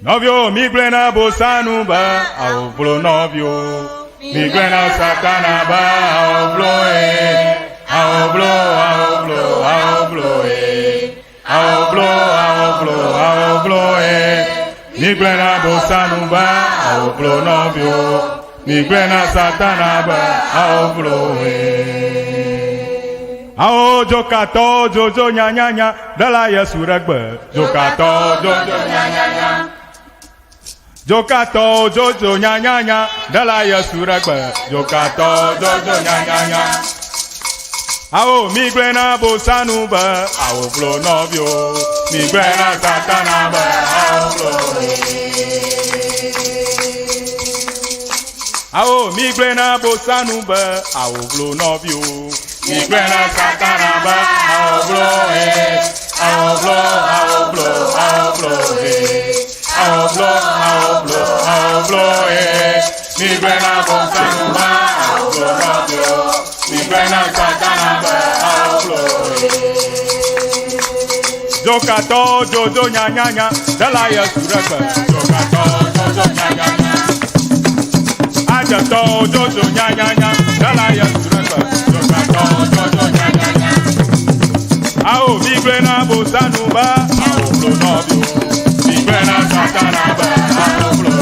Novio, migrena bosanuba, au blo novio. Migrena satanaba, au bloe. Au blo, au blo, au bloe. Au blo, au blo, au bloe. Migrena bosanuba, au blo novio. Migrena satanaba, au bloe. Ao jokato jojo nya nya nya dala Yesu regbe jokato jojo nya nya nya jokato jojo nya nya nya dala Yesu regbe jokato jojo nya nya nya ao migrena bosanu ba ao blo novio migrena satana ba ao blo ao migrena bosanu ba ao blo novio migrena satana ba au blo au blo au blo au blo au blo au blo au blo migrena bosanu ba au blo novio migrena satana ba au blo jokato jojo nya nya nya dala Yesu regbe jokato jojo nya nya nya ajato jojo nya nya nya dala Yesu regbe ao migrena bosanuba ao blo novio migrena satanaba ao blo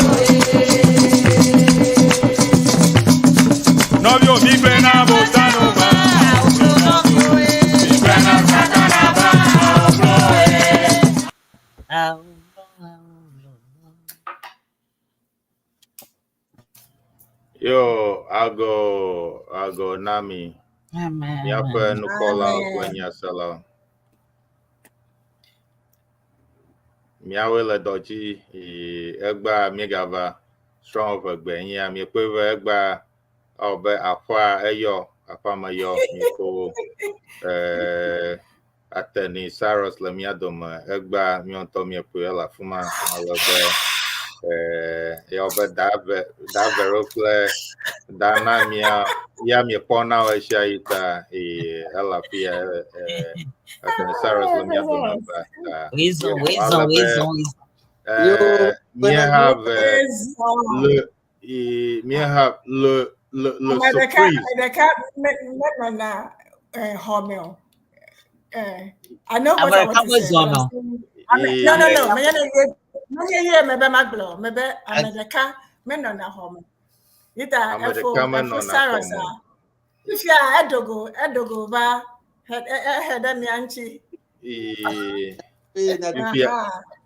novio migrena bosanuba ao blo novio migrena satanaba ao blo Yo, I'll go Nami. Yapa Nukola Kwenya Sala. Miawela Doji, Egba Megava, strong of Egbe, mi quiver Egba, Obe Akwa Eyo, Apamayo, Miko, Ateni, Saros Lamiadoma, Egba, Miontomia Puella, Fuma, Alabe. Yoba Daverople Dana Mia Yami Pona Shaita Ella Pia Saras Lamia Reason. Me have le surprise. I know what I want to say. No, yeah, maybe Maglo, maybe America, men on a home. Ita, for Sarah, if you are Edogo, head and Yanchi.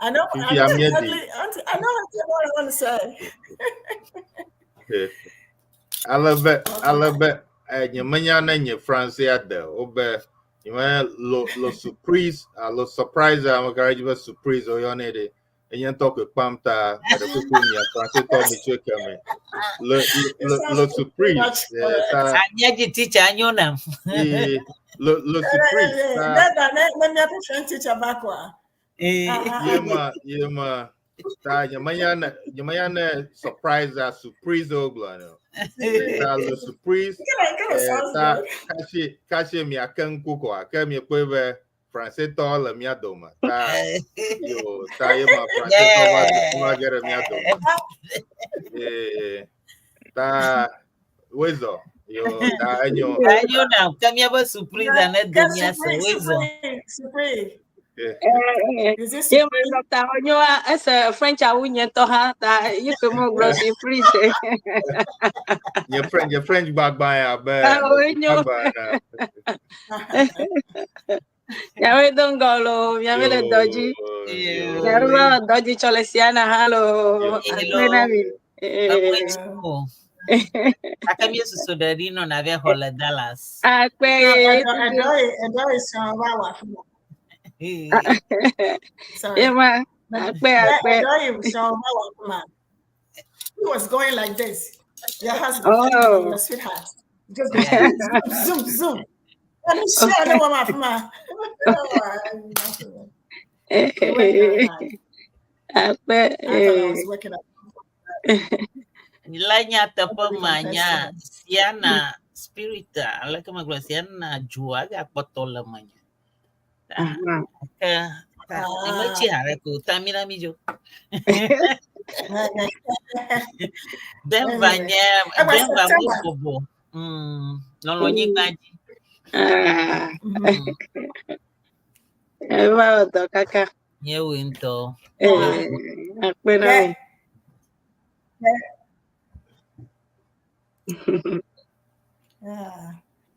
I know what I want to say. I love it. Your manana and your France at the Obe. You lo surprise, I'm going to surprise or your name. And you talk with Pamta, but the people in your France told me to come. Le surprise. I need to teach you now. Le surprise. Let me have a teacher back. Yema. Your mayana surprise as surprise oglano. Le surprise. Cache me a can cook or can me a Français tol mia doma ta yo ta yema Français tol magere mia doma ta wezo yo ta anyo na kami aba surprise na dunia so wezo surprise as a French awunye to ha ta you can more gross surprise your French back by Yawe don't go lo, yawe le doji. Yawe doji chole CEANA hello. Akami susu dari no na ve hola Dallas. Akpe. Ema, akpe. He was going like this. Your husband, your sweetheart. Just zoom. I'm sure the woman from I was working up. Nilainya tapamanya CEANA spirita, ala kama CEANA jua ga potolamanya. tata. Emachi hareko tamina mijo. Denver bobo. Lolo nyigbaji. Eva odo kaka. Nye winto. Akpera.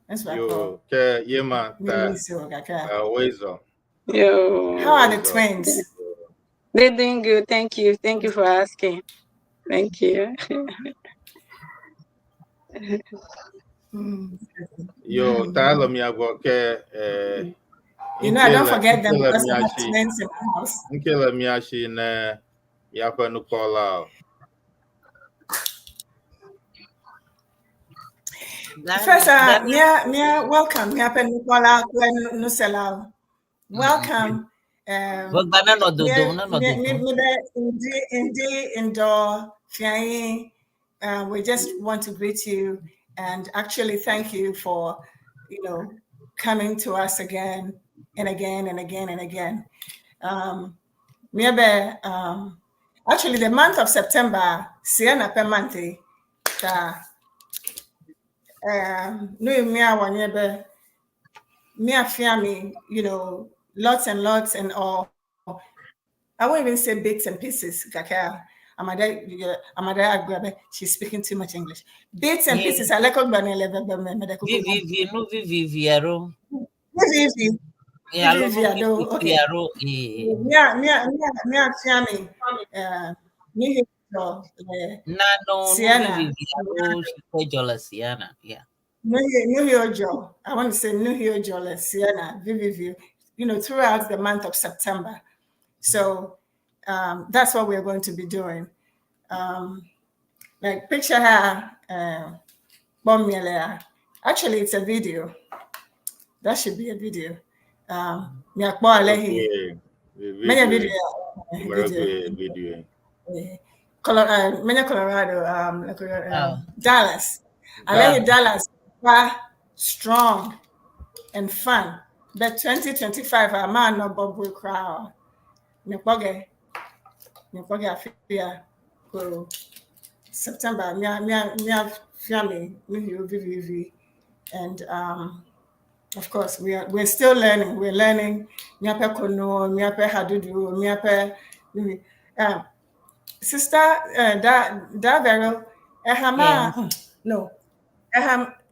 That's what Yo, yema Wezo. Yo. How are the twins? They're doing good. Thank you. Thank you for asking. Thank you. Yo, talo mi ago you know, I don't forget them because I have twins in my house. Nkela miashi na yapa nukola. First, Mia, welcome. Mia Penukola Nusela. Welcome. We just want to greet you and actually thank you for, coming to us again and again and again and again. Actually, the month of September, CEANA per month, lots and lots and all. I won't even say bits and pieces. She's speaking too much English. Bits and pieces. I like CEANA. Yeah. I want to say CEANA, throughout the month of September. So that's what we're going to be doing. Like picture her, actually it's a video. That should be a video. Video. Colorado, Dallas. I like Dallas. Strong and fun. But 2025, a man no bubble crowd. Nipoge afia go September. Mia family VVV, and of course we're still learning. We're learning. Miape kono, miape hadudu, miape sister da vero ehama no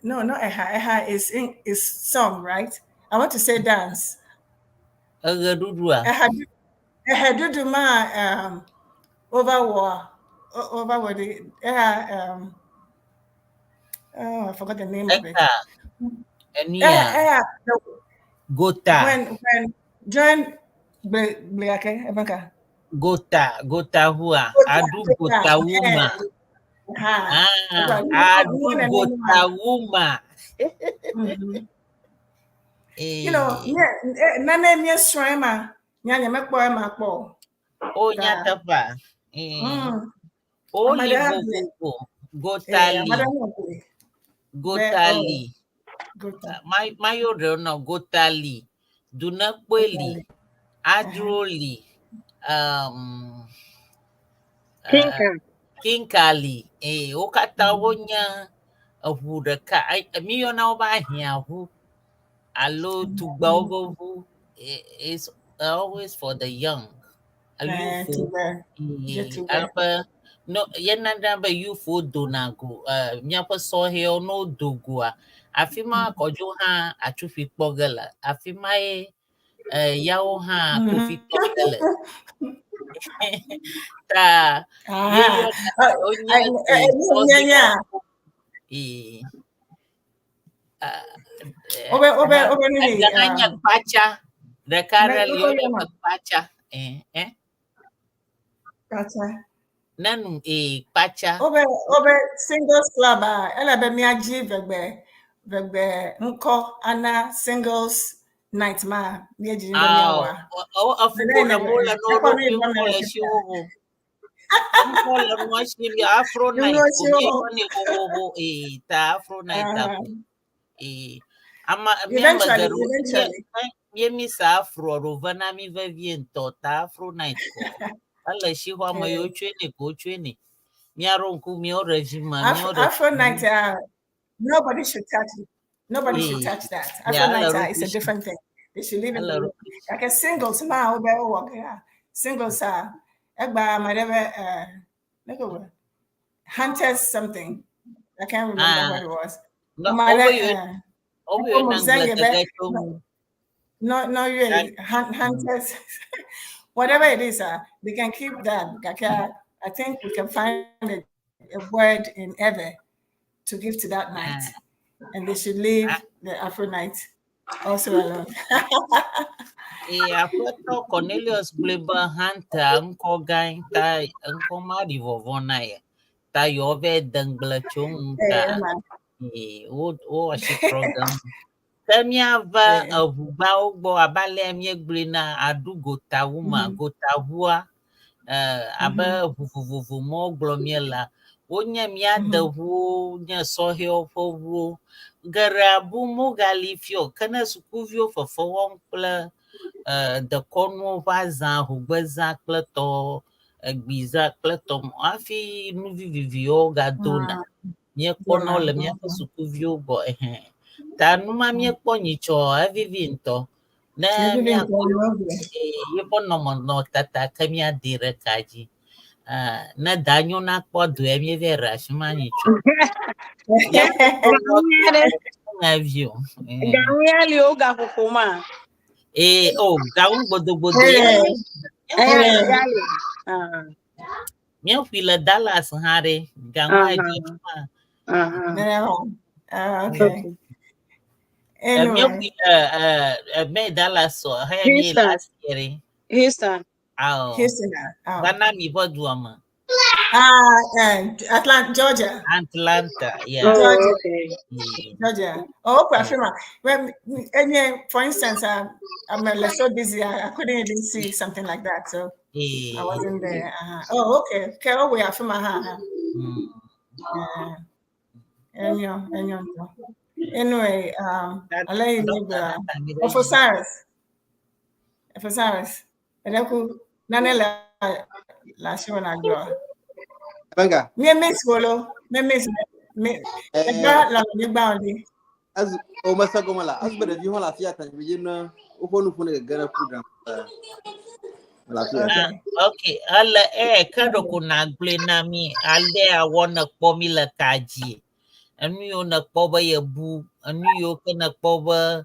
not eha is song, right? I want to say dance. Ehadudu ma over the I forgot the name of it. Gota. When join Blake Gota hua. Adu gota wuma. Adu gota wuma. Nane mi shrema nyanya mekpo makpo. Oh nyatapa. Oli bobo. Gotali. My no Gotali. Dunakpeli. Adroli. Kinkali. Okata wonya. Ahudaka. Mi na oba hiahu. Allo to Bobo is always for the young. No, yenanda you for donago. Nyapa saw here no dogua. Afima kojoha atrufi pogala. Afima yaoha kofi pogala. Ta pacha the carol pacha pacha nanu pacha obe singles club ela be mi aji vegbe nko ana singles night ma mi aji mi awa afuna mola no ro mola shiwo Afro night ta Afro night ama eventually mi sa afro rovana mi vevien tota afro night ko. Ale shi ho ma yo twene ko twene. Mi aronku mi o regime mi o Afro night, nobody should touch it. Nobody should touch that. Afro night is a different thing. They should leave it alone. Like a singles now, singles are Hunters something. I can't remember what it was. No, really. Hunters, whatever it is, we can keep that. I think we can find a word in Eve to give to that night. And they should leave the Afro night also alone. After Cornelius Gleba Hunter, Uncle Guy, Uncle Madi Vovona, Tayove Danglachung, she program. Tamiava of Baobo, Abalem Yegrina, Adugo Tawuma, Gotavua, Abba Vuvumo Glomiela, Unyamia the woo, Sohio for Garabu Mogalifio, Canasukuvio for 4 the corno vazan who bezak plato bizak platom afi movie vivio gadona nye kono le mia sukuvio bo ta numa mie ponicho avivinto na mia ye pono no tata kamia dire kaji na danyo na kpodu emie vera shimanicho ya avion Gawia lioga kokoma. Gaun bodo Minha filha Dallas Harry, Gaun Okay. Minha filha me Dallas so, me last year. Houston. Houston. Bana mi boduama. Atlanta, Georgia. Atlanta, yeah. Georgia. Okay. Georgia. For instance, I'm so busy. I couldn't even see something like that, so I wasn't there. Okay. Okay. We are from Anyway, I'll let you know. For Cyrus. And I could Nanella last year when I grow. Venga. Me miss Bolo. Me miss me. As o masagomala as bede vi hola fiata bi yina o fonu funu gana program okay ala kado kuna gble na mi alde awona pomila kaji anu yo na kpoba yebu anu yo kana kpoba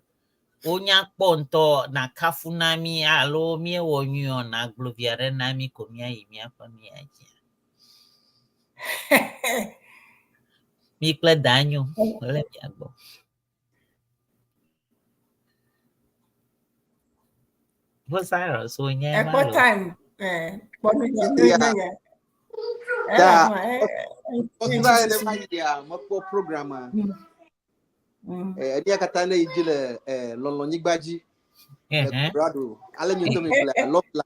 onya kponto na kafunami alo mi wonyo na gloviare na mi komia yimi afa mi aji mi kle danyo ole mi agbo What's that? So at what time? Program. Dia kata na ijile lolonyi gbaji. Brado, ale mi to mi play Loveland.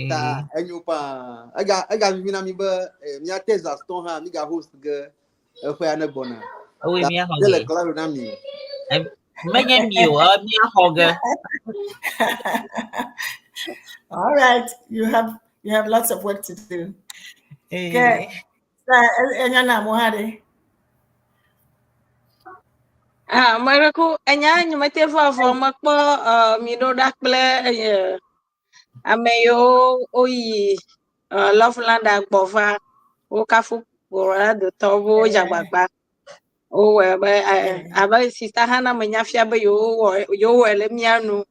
Ta enyupa aga mi na mi ba mi ateza stone ha mi ga host ge e na bona. Oui, mi ahoge. Le claro na mi. Menye mi o mi ahoge. All right, you have lots of work to do. Okay. Enyana mohade. Maraku enya nyumete fafo makpo mi do dakple ameyo oyi Loveland agbova o kafu ora do tobo jagbagba o we aba sister hana manyafia be yo ele mianu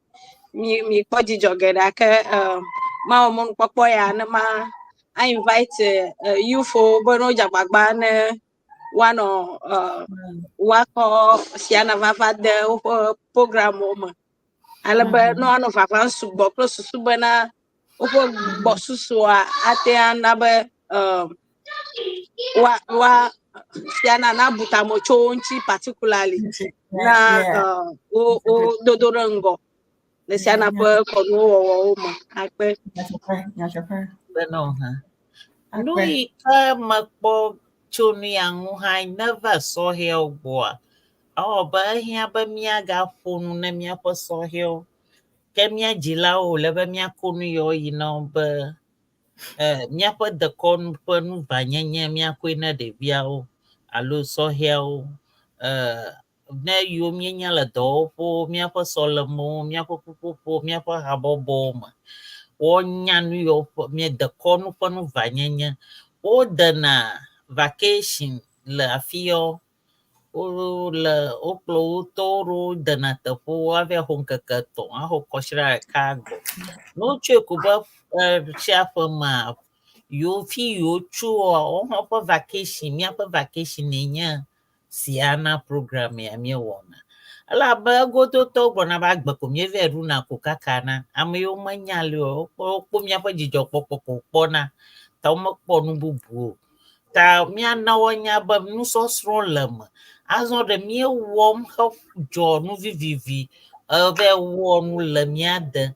mi poji jogeda ke ma o mon popo ya na ma I invite UFO bono jagbagba ne one wako CEANA vava de program oma alebe no ano vava subo plus subo na opo bosusu ate anabe wa CEANA na butamocho nchi particularly na o dodorango le CEANA po kono oma akpe no ha lui makpo chuni yangu I never saw here boy. But here but me I got phone na me for saw here Kemia Jilao, Levemia Kunuyo, you know, but Miapa the corn pun Vanya, Mia Quina de Viao, Alu Sohiao, ne you minya la dopo, Miapa Solomon, Miapa Pupo, Miapa Haboboma. Onyan yo me the corn pun Vanya, o dana vacation la fio. O la o plo toro dana tapo ave honka kato a ho koshra cargo no chekuba chafa ma yo fi yo chuo o ho pa vacation mi pa vacation nya CEANA program ya mi wona ala ba go to bona ba gba ko mi ve ru na ko kakana am yo manyale o po mi pa jijo popo na ta mo po nu bubu ta mi na wonya ba nu so sro lam azon de mi wom help jo nu vivivi ve wo nu la mi ada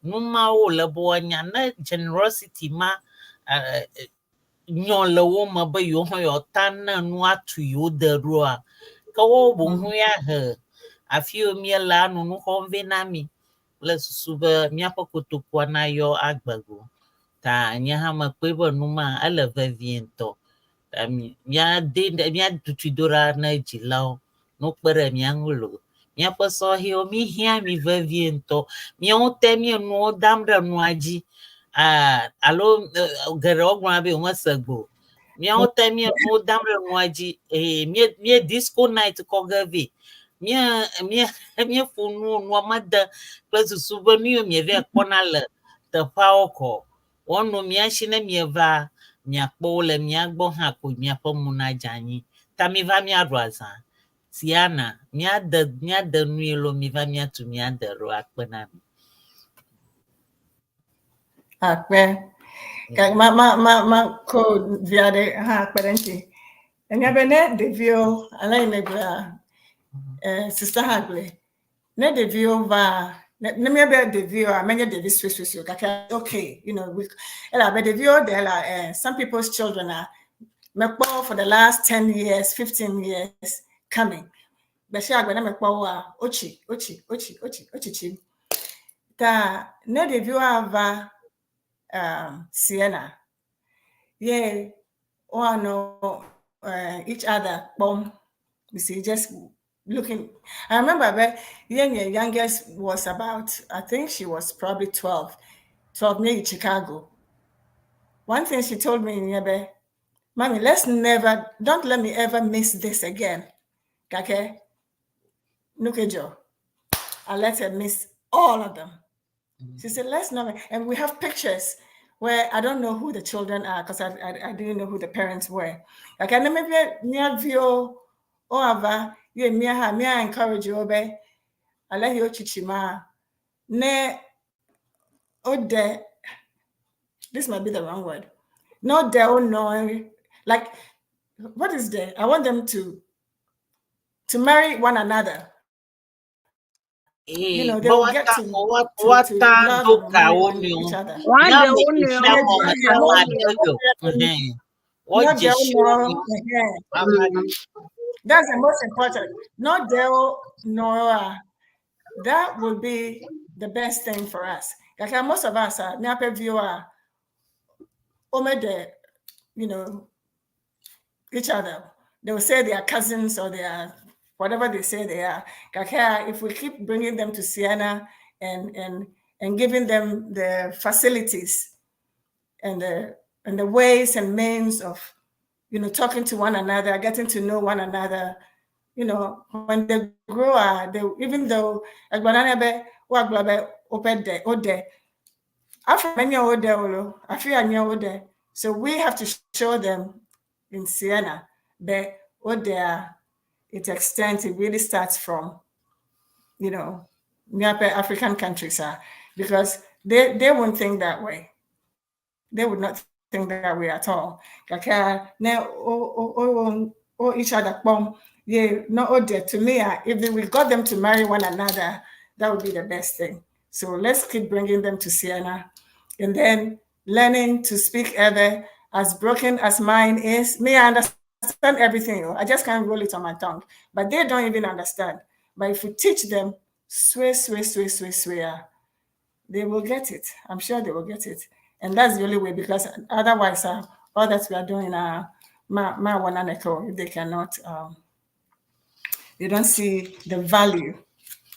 nu ma wo la bo nya na generosity ma nyon le wo ma ba yo ho yo tan na nu atu yo de ro a ka wo bo hu ya he afio mi la nu ho ve na mi le susu ba mi apokoto kwa na yo agbago ta nya ha ma pe bo nu ma ala va viento mia tutidora na jilao no pere mia ngulo mia poso hio mi hia mi vaviento mia ote mi no damra no aji alo gero gwa be uma sagbo mia ote mi no damra no aji mi disco night ko gavi mia funu no mada plus souvenir mi ve konala te paoko ono mia shine mi va miakpo le miagbo ha ko miapo munajani tami va miadwaza CEANA miade nuilo mi va miatu miade ro akpena mi Akpe kak ma ko viade ha akperenti enya bene devio ala inebra sister hagle ne devio va ne me be devio a menye devi sweso kaka okay you know we ela be devio there la some people's children are mekpo for the last 10 years 15 years coming be she agbe na mekpo wa ochi ta ne devio ava CEANA yeah one each other bomb you see just looking. I remember that your youngest was about, I think she was probably 12 maybe Chicago. One thing she told me, Mommy, don't let me ever miss this again. Okay? Nukejo. I let her miss all of them. She said, let's not, and we have pictures where I don't know who the children are because I didn't know who the parents were. Like I maybe near view or ava, you me encourage you, obey. I let you chichima. Ne ode. This might be the wrong word. No de no. Like, what is there? I want them to marry one another. You know, they will get to love and marry each other. That's the most important. Not Deo Nora. That would be the best thing for us. Like most of us are Napa viewer, omede, you know, each other. They will say they are cousins or they are whatever they say they are. If we keep bringing them to CEANA and giving them the facilities and the ways and means of, you know, talking to one another, getting to know one another, you know, when they grow, even though so we have to show them in CEANA that what they are, its extent, it really starts from, you know, African countries are, because they won't think that way. They would not think that way at all. Each other, yeah, no, to me, if we got them to marry one another, that would be the best thing. So let's keep bringing them to CEANA, and then learning to speak ever, as broken as mine is. Me, I understand everything. I just can't roll it on my tongue, but they don't even understand. But if we teach them, swear, they will get it. I'm sure they will get it. And that's the only way, because otherwise, all that we are doing, if they cannot, they don't see the value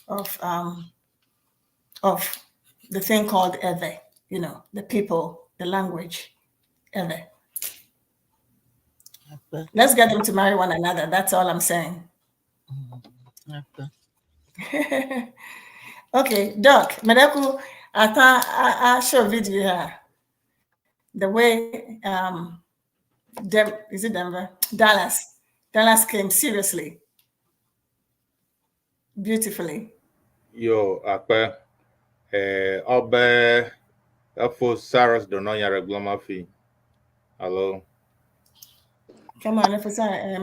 of the thing called EVE, the people, the language, EVE. Okay. Let's get them to marry one another. That's all I'm saying. Okay. Okay, Doc, Medeku, I show video here. The way is it Denver? Dallas came seriously, beautifully. Yo, Akpa, Obe, Afo Saras Donoya Regloma. Hello. Come on, if it's a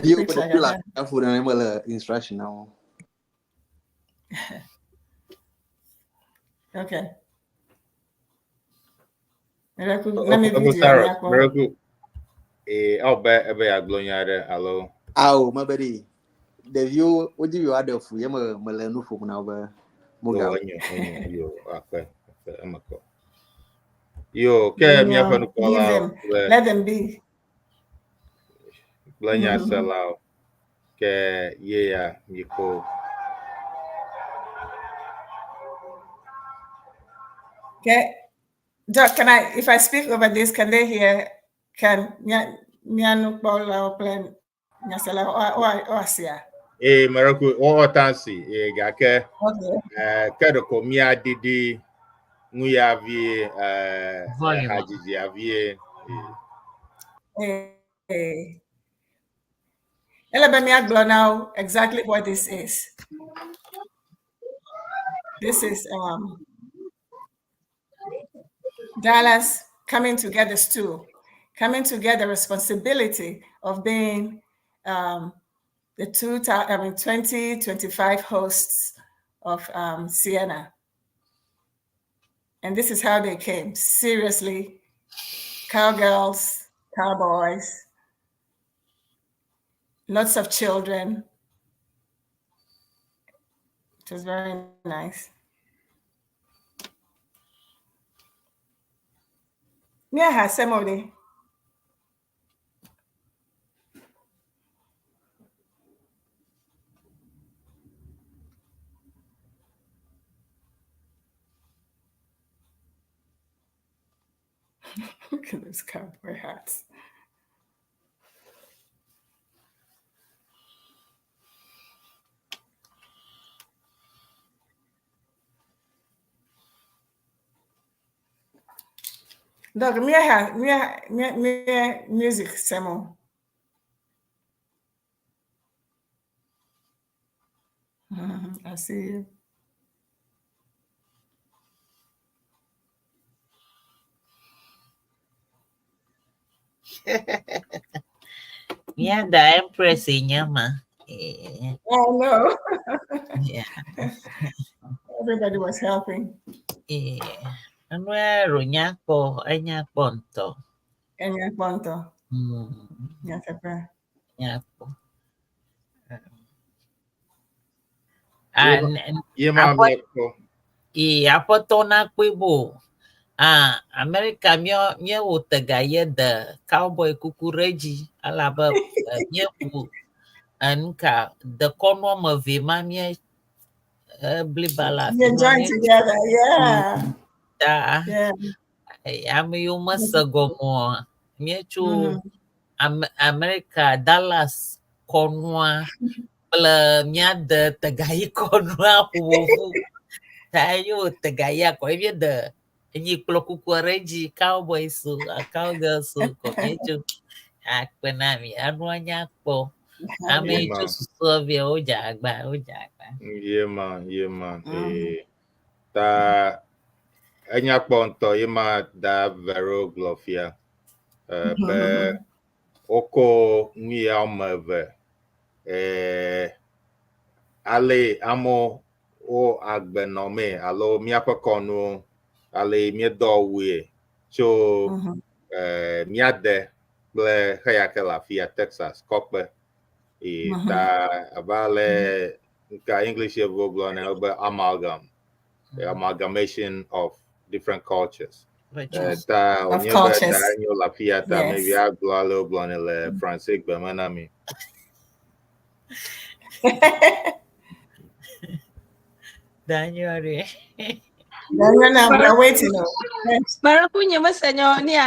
You picture. feel like I food and instruction now. Okay. Let me Afo video. Saras, Miracle. Obe, Ebe Aglonyare, hello. Oh, my buddy. The view, what do you add of Yama Malenu from now? Yo, Akpa, Amako. Yo, Leave them. Let them be. Blanya Salau. Yeah, Miko. Okay. Doc, if I speak over this, can they hear? Can Nyanu Paula plan Nyasala or Asia? Miracle, or Tansi, Gake, Kadoko, Mia Didi, Muyavi, Haji, now exactly what this is. This is Dallas coming together, coming together, responsibility of being the 2025 hosts of CEANA. And this is how they came. Seriously, cowgirls, cowboys, lots of children. It was very nice. Yeah, somebody. Look at those cowboy hats. Dog, me music, Samo. I see you. Yeah, the Empress in Yama. I know. Yeah. Everybody was helping. Yeah. Ano Runyako, Anyaponto. Anyaponto. Nyakapa. Nyako. Apa to na kwibo. America mie utagaya the cowboy kukureji alaba mie ku anka the kono mavima mie blibala. You join together, yeah. Yeah. Ami uma sagomo mie chu America Dallas konwa pela mia de tagayi konwa woƒo. Tayo tagaya ko evie de Nyi kukuareji cowboys cowgirls komecho akpenami anuanya po ame chu susovia ojagba. Yeah man. Ta enya ponto ima da vero glofia. Be oko ngi amave. Ale amo o agbenome alo miapa konu ale miedowe cho miade ble hayakela fia Texas kokbe ta abale nka English evoglo na obe amalgam the amalgamation of different cultures. Of cultures. Maybe I blow a little blonde France EÜEGBE manami. Daniel. We're waiting. Para punya masanyo ni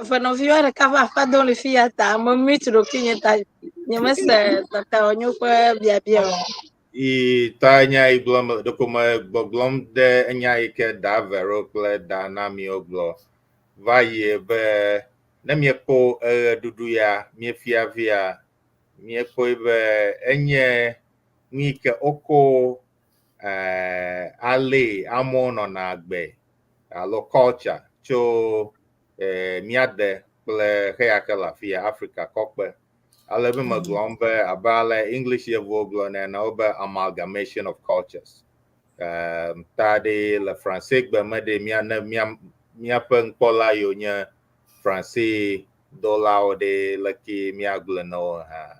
fanovio recover fa dans le fiata mo mitro kinyeta nyamasa tata onyo kwa bia I tanya I blom blom de enya ike da vero ple da na mi oglo vaye be na mi ko dudu ya mi fia via mi ko be enye mi ke oko ale amono na agbe alo culture cho miade ple heakela fia Africa kokpe alebe maglombe abale English yevoglo na obe amalgamation of cultures tade le français gbe mede mia pen pola yo nya français dollar de laki mia gleno ha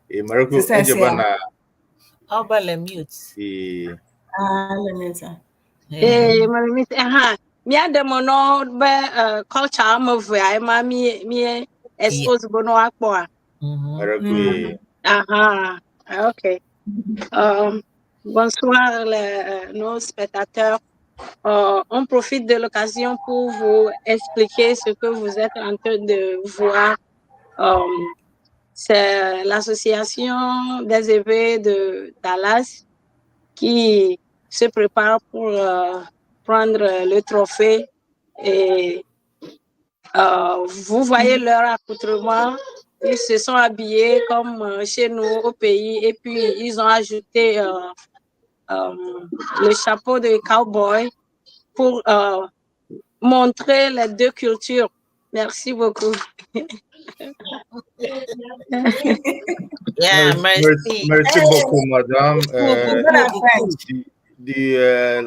e marco ejabana How about the mute? Let me see. marimiti mi ademo no be culture mo via ma mi expose bono akpo okay. Bonsoir nos spectateurs. On profite de l'occasion pour vous expliquer ce que vous êtes en train de voir. C'est l'association des EÜEGBE de Dallas qui se prépare pour prendre le trophée. Et vous voyez leur accoutrement. Ils se sont habillés comme chez nous au pays et puis ils ont ajouté le chapeau de cowboy pour montrer les deux cultures. Merci beaucoup. Yeah, merci. Merci beaucoup, madame.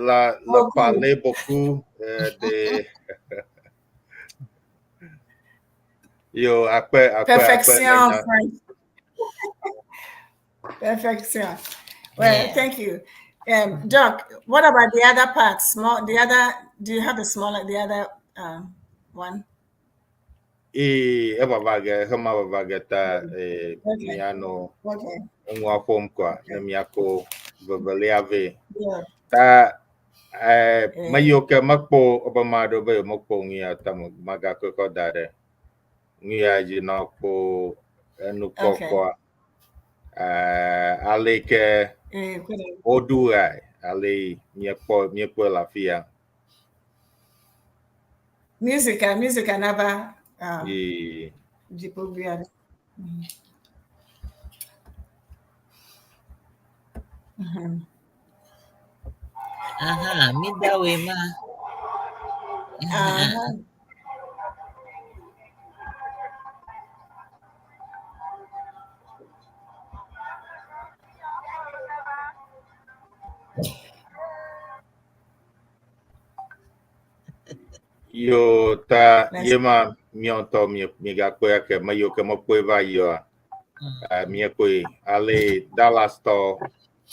La parler beaucoup de yo après perfection. Perfection. Well, thank you. Doc, what about the other parts? Do you have the other one? Vageta miano nwa form kwa na miako vavaliave ta mayoke makpo obamado be mokpo ngia tam magako ko dare ngia ji na ko enu kokwa aleke oduai ale miekpo la fia music never Midway ma. Yo ta yema mionto mi ga koya ke mayo ke mo va yo mi ko ale Dallas to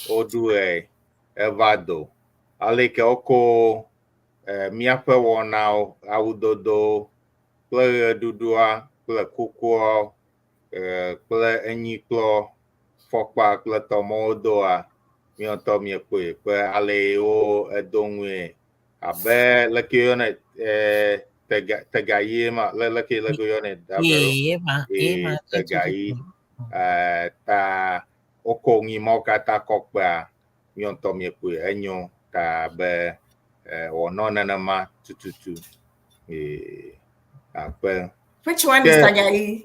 odue evado ale ke oko mi ape wona awudodo ple dudua ple kukuo ple enyiklo fokpa ple tomodoa mionto mi ko pe ale o edonwe abe lekiyone tegayi ma lekiyone dabero tegayi ta okongi mokata kokpa mionto miekwe enyo ta be onona na ma tututu abe which one is tegayi?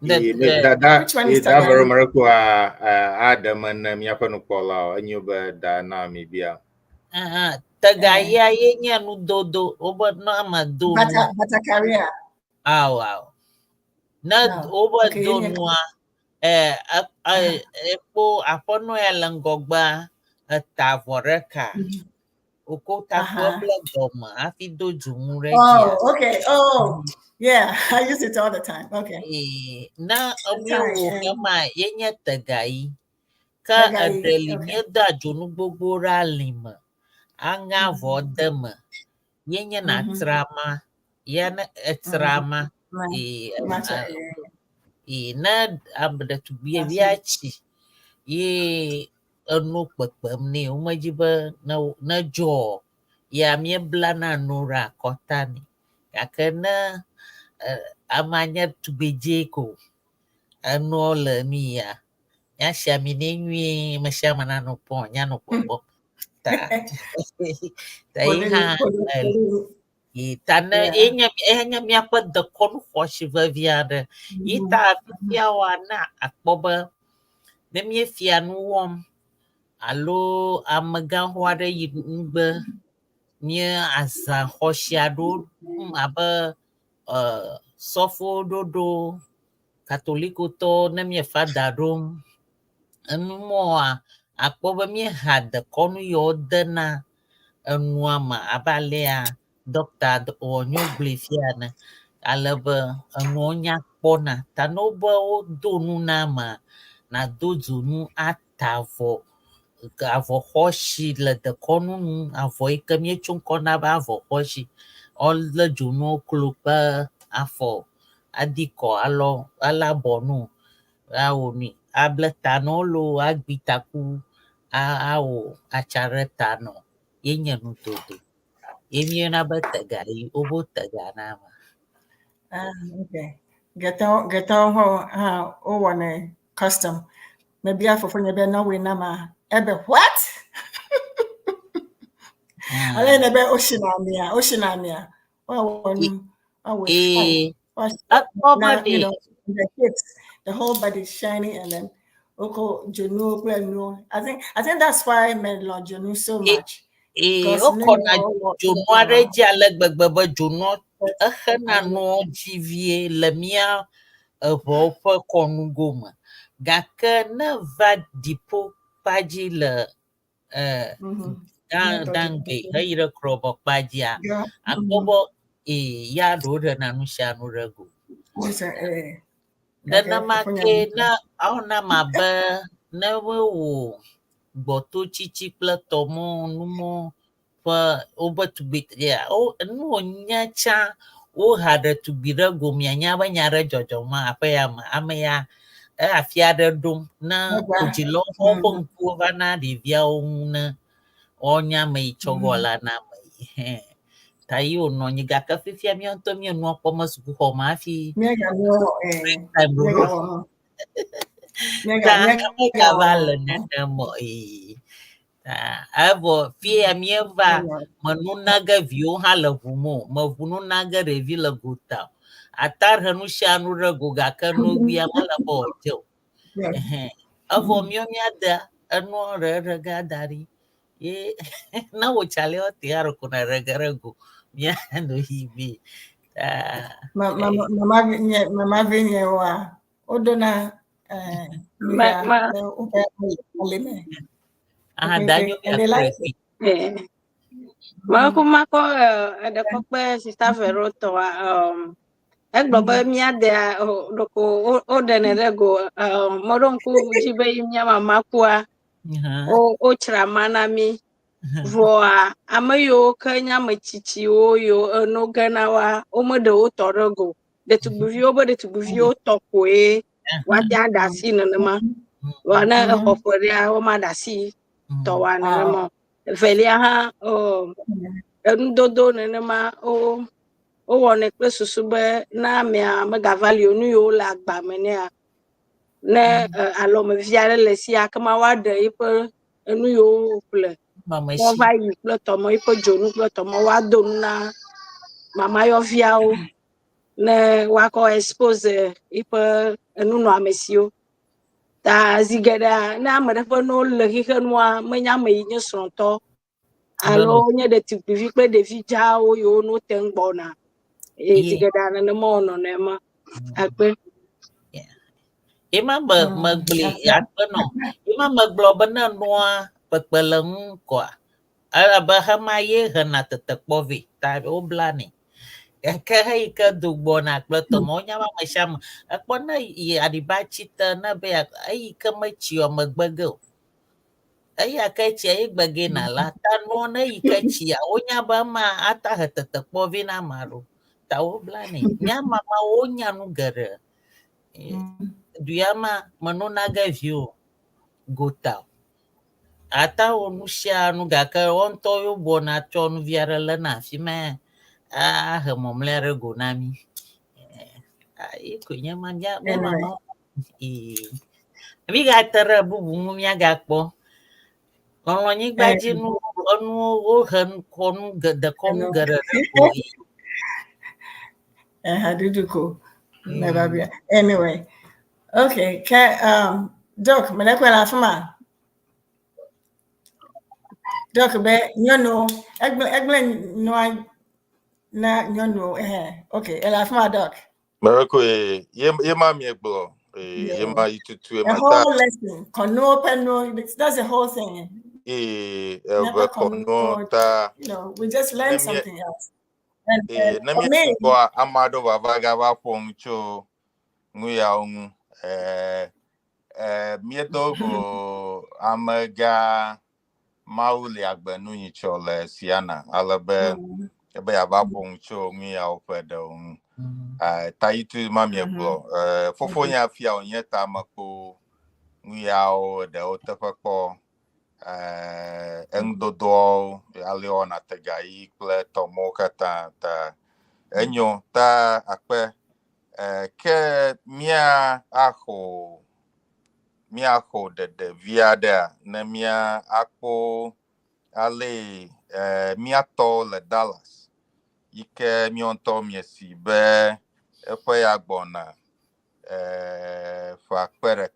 Which one is dabero marako adam na miafano kola enyo be da na mi bia Tagaya yenya no dodo over no amado bata career wow na over do no epo apono elangogba tavoreka Oko takua bla doma afi do jumu Oh, okay. Oh, yeah. I use it all the time. Okay. Na amia wo kama yenya tagai ka Tagai, adeli okay. mia da jonu gbogbo ra lima anga vodama yenya na trama yana trama na abda tu biachi ye anu kpekpem ni umajiba na jo ya mie blana nura kotani kakena amanya tubejeko anu le mia ya shamine nwi mashama na no pon ya no popo ta ta iha tana enya mia pa de kon khoshiva viade ita fia wana akpoba ne mie fia no wom alo amaga hware yingbe mie asa khoshiado abe sofo dodo katoliko to ne mie fada rom anu moa akpoba mie had konu yo dena enuama abalea doctor onyo glefiana alebe enuonya kpona tanobe wo donu nama na dozonu atavo avɔ xɔshi le dekɔnu nu avɔ yi ke míetso ŋkɔ na be avɔ xɔshi ɔlé dzonuwo klo kpe afɔ adikɔ alɔ alabɔnu awɔ nui able ta nɔ lo agbi taku awɔ atsa ɖe ta nɔ ye nye nudodo ye míeyɔna be tega yi wobo tega nama. Okay. Get on one custom. Maybe I for you be no we nama ebe what? Ale nebe oceania. Oh, you know, the kids, the whole body is shiny and then oko junu no. I think that's why I made Lord Junu so much. Okona jonu are dzi ale gbegbe be jonu exena no dzivie le mía eʋɔwo ƒe kɔnugo me gake ne va dipo kpadzi le dangbe heyi ɖe krɔbɔ kpadzia akpɔ be ya ɖewo ɖena nu sia nu ɖe go nenema ke ne awɔna ma be ne wo gbɔto tsitsi kple tɔmɔ numɔ ƒe wobe tugbedea nu wònya tsã woha ɖe tugbi ɖe go mianya be nya ɖe dzɔdzɔm aƒe ya me ame ya afi aɖe ɖom ne dzilɔwo ƒe ŋkuwo va na ɖeviawo ŋu ne woanya ame yi tsɔ gɔ la na ame yi ta yi wònɔ anyi gake fifia míawo ŋutɔ míenua kpɔm sukuxɔ me hafi megava le nenema evɔ fia míeva menu nage viwo hã le ʋu me meʋu nu nage ɖevi le gota ata he nu sia nu ɖe go gake nogbia mele be wòdze o evɔ míade enua ɖeɖe ga da ɖi ye ne wòtsali wote aroko na ɖege ɖe go míano yi be mama vinye wa odona Mako ada kokpe sista Vero to egbo be miade doko o dene rego moronku jibe mia mama kwa o chra manami voa amayo kanya machichi o yo no gana wa o mode o torego de tubuvio bo de tubuvio tokoe wa ja dasi nanama wana oforia o madasi to wana mo velia ha ndodo nanama o wone kple susu be na mea megavali onu yo le agba me nea ne alome via le sia kama wa de ipe enu yo ple mo va yi kple tomo ipe jonu kple tomo wa do na mama yo viawo ne wa ko expose ipe enu no amesio ta zigeda na amere fe no le hihe noa menya me yi nye sronto alo nye de tipivi kple devi jawo yo no tengbona zigeda ne mo no ne ma akpe ema megble akpe no ema megblɔ be ne noa kpekpe le ŋu koa Bahama ye hena tetekpovi ta oblani. Ke ke dugbona kple tomonya ma masham. Akpona I adibachita na be ai ke machio magbege. Ai akachi ai gbege na la tano na ikachi onya ba ma ata hetetekpovi na maru. Ta oblani. Nya mama onya nu gere. Duyama manonaga view gota. Ata onusia nu gaka onto yo bona chonu viara lana fime hemomlere gonami. Iko nyama ja me mama mi ga tere bubu mu ya gakpo. Lolo nyi gbaji nu onu o hen konu de konu gere ko. Haduduko. Anyway. Okay, Doc, me lekwe la fama. Doc be nyono, egble no na nyono okay, la fama Doc. Marako ye ma mi egbo ye ma itutu e The whole lesson, kono peno, that's the whole thing. Never kono ta, you know, we just learned something else. And na for mi me, ko amado bavaga ba poncho nguya mi dogo amaga mauli agbenu yichole CEANA alabe ebe ya ba poncho nguya opedo taitu mami egbo fofo nya afia onye ta mako nguya o de otefako engdodo aliona tegai ple tomo kata ta enyo ta akpe ke mia aho de viada na mia akpo ale mia to le Dallas ike mi onto mi si be efe agbona fa akpere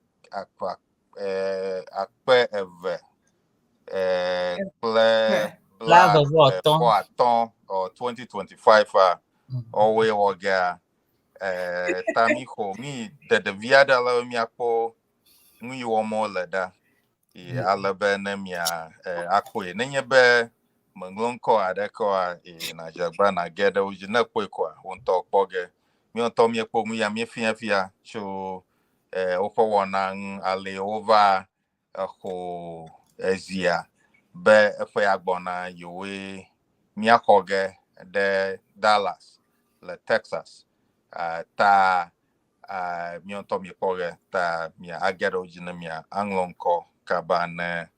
akpe eve ple black for aton or 2025 always oga tamiho mi de viada la mi akpo ngi womo leda alebe na mia akwe nenye be manglonko adeko na jagba na geda uji na kwekwa wonto okpoge mi onto mi ekpo mu ya mi fia cho ofo wona ale over ho Esia be efe agbona yowe mi akoge de Dallas le Texas ta mi onto mi poge ta mi agero jina mi anglonko kabane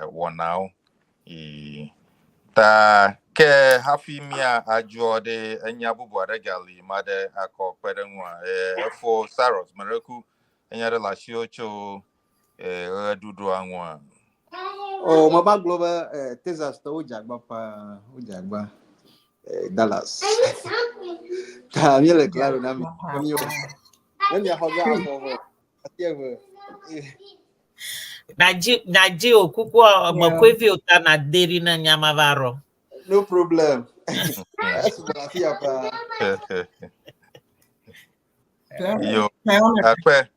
wonao ta ke hafi mi ajo de enya bubu regali made akọ pere nwa efo saros mereku enya de la shiocho dudu anwa Maba global Texas to ujagba pa ujagba Dallas. Ta mi le claro na mi. Nani ahoga afọ atieve. Naji okuku makwevi uta na deri na nyamavaro. No problem. Asubafia pa. Yo akpe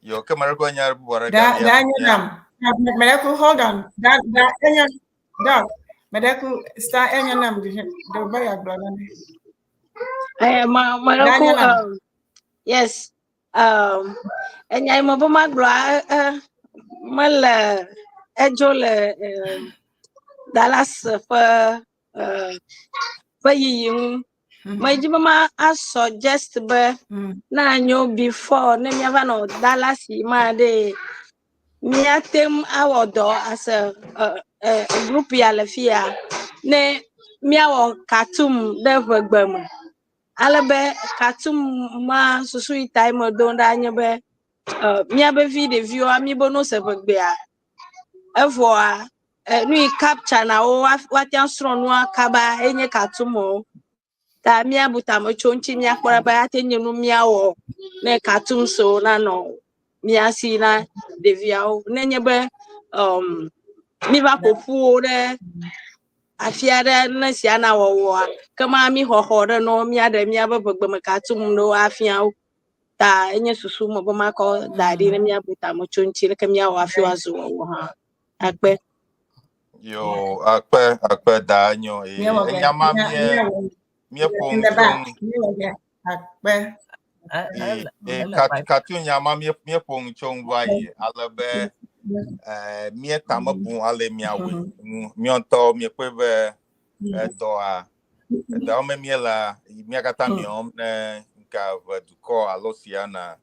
yo kamar go nyar buara ga ya Medeku, hold on. That Doc, Medeku start enyanam the baya brother. Yes. Enyai mo boma gloa mal ejole Dallas for you. My jibama I suggest be na nyo before ne me no Dallas ma de me atem awodo as a group ya lefia ne me awo Khartoum de vegbem alabe Khartoum ma susu time don da nyebe me abevi de view ami bono se vegbe a evoa nui capture na o watian sro no akaba enye Khartoum o ta mi abuta mo chonchi mi akpara ba atenye no mi awo na Khartoum so na no mi asi na de via o nenye be mi ba kofu re afiare na CEANA wo kama mi hohore no mi ade mi abegbe me Khartoum no afia o ta enye susu mo bo mako dadi na mi abuta mo chonchi na mi awo afia zo wo ha akpe Yo, akpe danyo enyama mie pong chung katu nyama mie pong chung vai alabe mie tamabu ale miawe mionto mie kwebe doa da me miela mie kata miom ne nka vaduko alo CEANA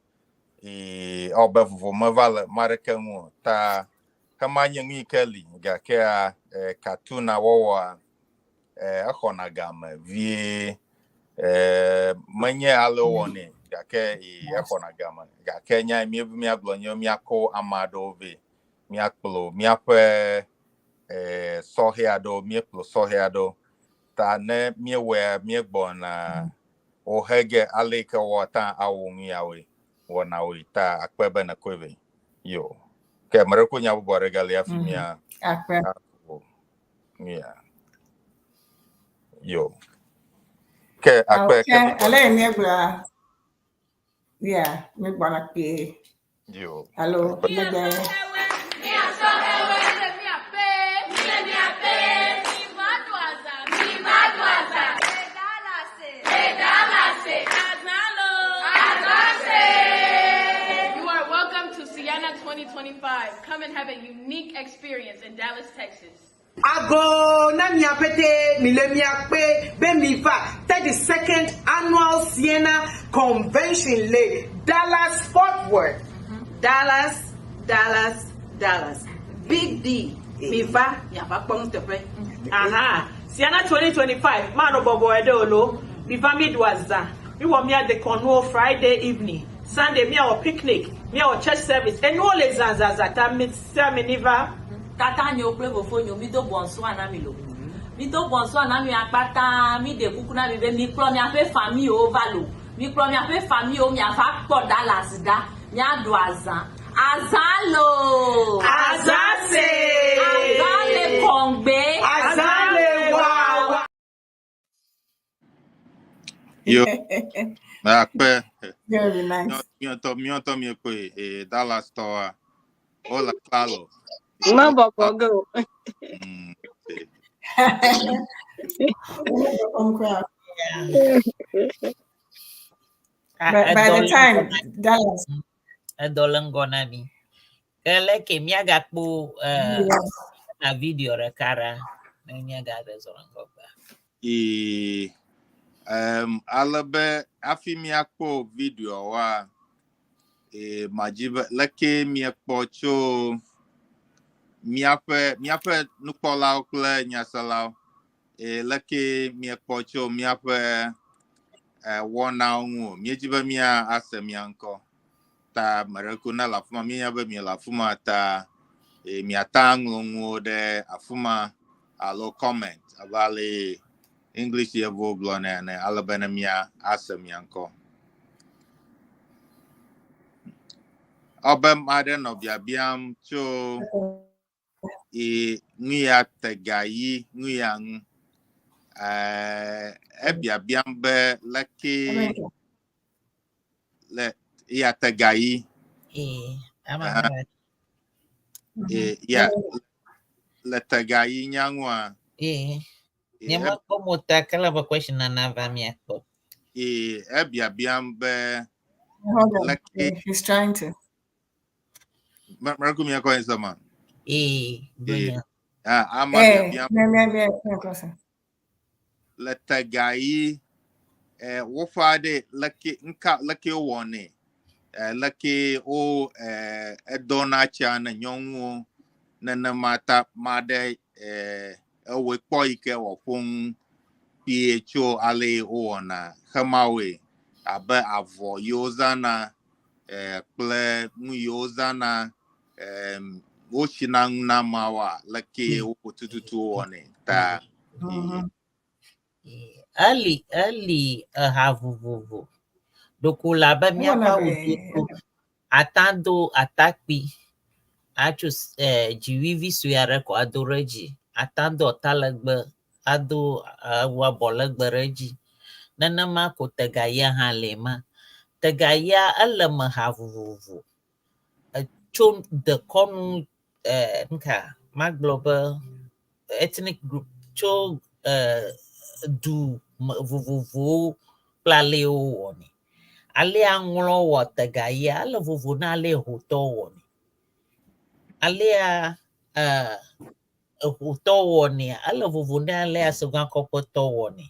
e obevu mavale marekemu ta kama nyi keli ga ke katuna wowa akona gama vie manye alo woni ga ke akona gama ga ke nya mi ablonyo mi ako amado ve mi akplo mi ape sohiado mi akplo sohiado ta ne mi we mi gbona o hege aleke wota awungi yawe wona we ta akpebe na kweve yo ke mareko nya bo regalia fimia Akpa. Yeah. Yo. Ke akpe ke mi ale mi bla. Yeah, mi bla pe. yo. Hello, lebe. CEANA 2025. Come and have a unique experience in Dallas, Texas. Ago na miapete milemiakpe bemiva 32nd annual CEANA Convention le Dallas Fort Worth. Dallas. Big D. Miva yaba pong tepe. Aha. CEANA 2025. Mano bobo edolo. Miva midwaza. We want me at the Cornwall Friday evening. Sunday me our picnic. Me our church service. And all les zanzazata miniva. Tata nyo play woƒo nyo mi do bonso ana mi lo. Mi do bonso ana mi akpata mi de kuku na mi be mi klo mi ape famille o valo. Mi klo mi ape famille o mi afa po Dallas da. Mi ado azan. Azalo. Azase. Azale kongbe. Azale wa. Yo. Akpe. Very nice. Mionto mi kwe Dallas store. Hola Carlo. Go. By the time Dallas Adolangonami. Kele ke miaga po na video rekara na miaga rezorangoba. Alabe afimi akpo video wa majiba leke mi akpo cho miape nukola okle nyasala leke mi akpo cho miape wona ungu mijiba mia asemianko ta marekuna la fuma mia be mi la fuma ta mi atangu de afuma alo comment abale English ye vo blone ne alabana mia asemianko obem ade no biabiam cho nguya tegayi nguyang biabiam be laki le ya tegayi ya le tegayi nyangwa Nyama como tá aquela question na nava minha ko. biabiam be laki he's trying to. Marco minha coisa man. Ama biabiam. Le tegayi wofade laki wone laki o edona cha na nyonwo na mata made we poike wo fun PHO ale ona hamawe abe avo yozana ple mu yozana wochina na mawa laki o tututu one ta ali havuvuvu dokula ba miapa ututu atando atakpi achus jivivi suyare ko adoreji atando talagbe ado wa bolagbe reji nanama ko tegaya halema tegaya alama havuvuvu chon de konu nka maglobe ethnic group tso du vovovowo kple ale wɔnɛ. Alea ŋlɔ wɔ tegaya ale vovo na ale hotɔ wɔnɛ. Alea hotɔ wɔnɛ ale vovo na alea segãkɔƒetɔ wɔnɛ.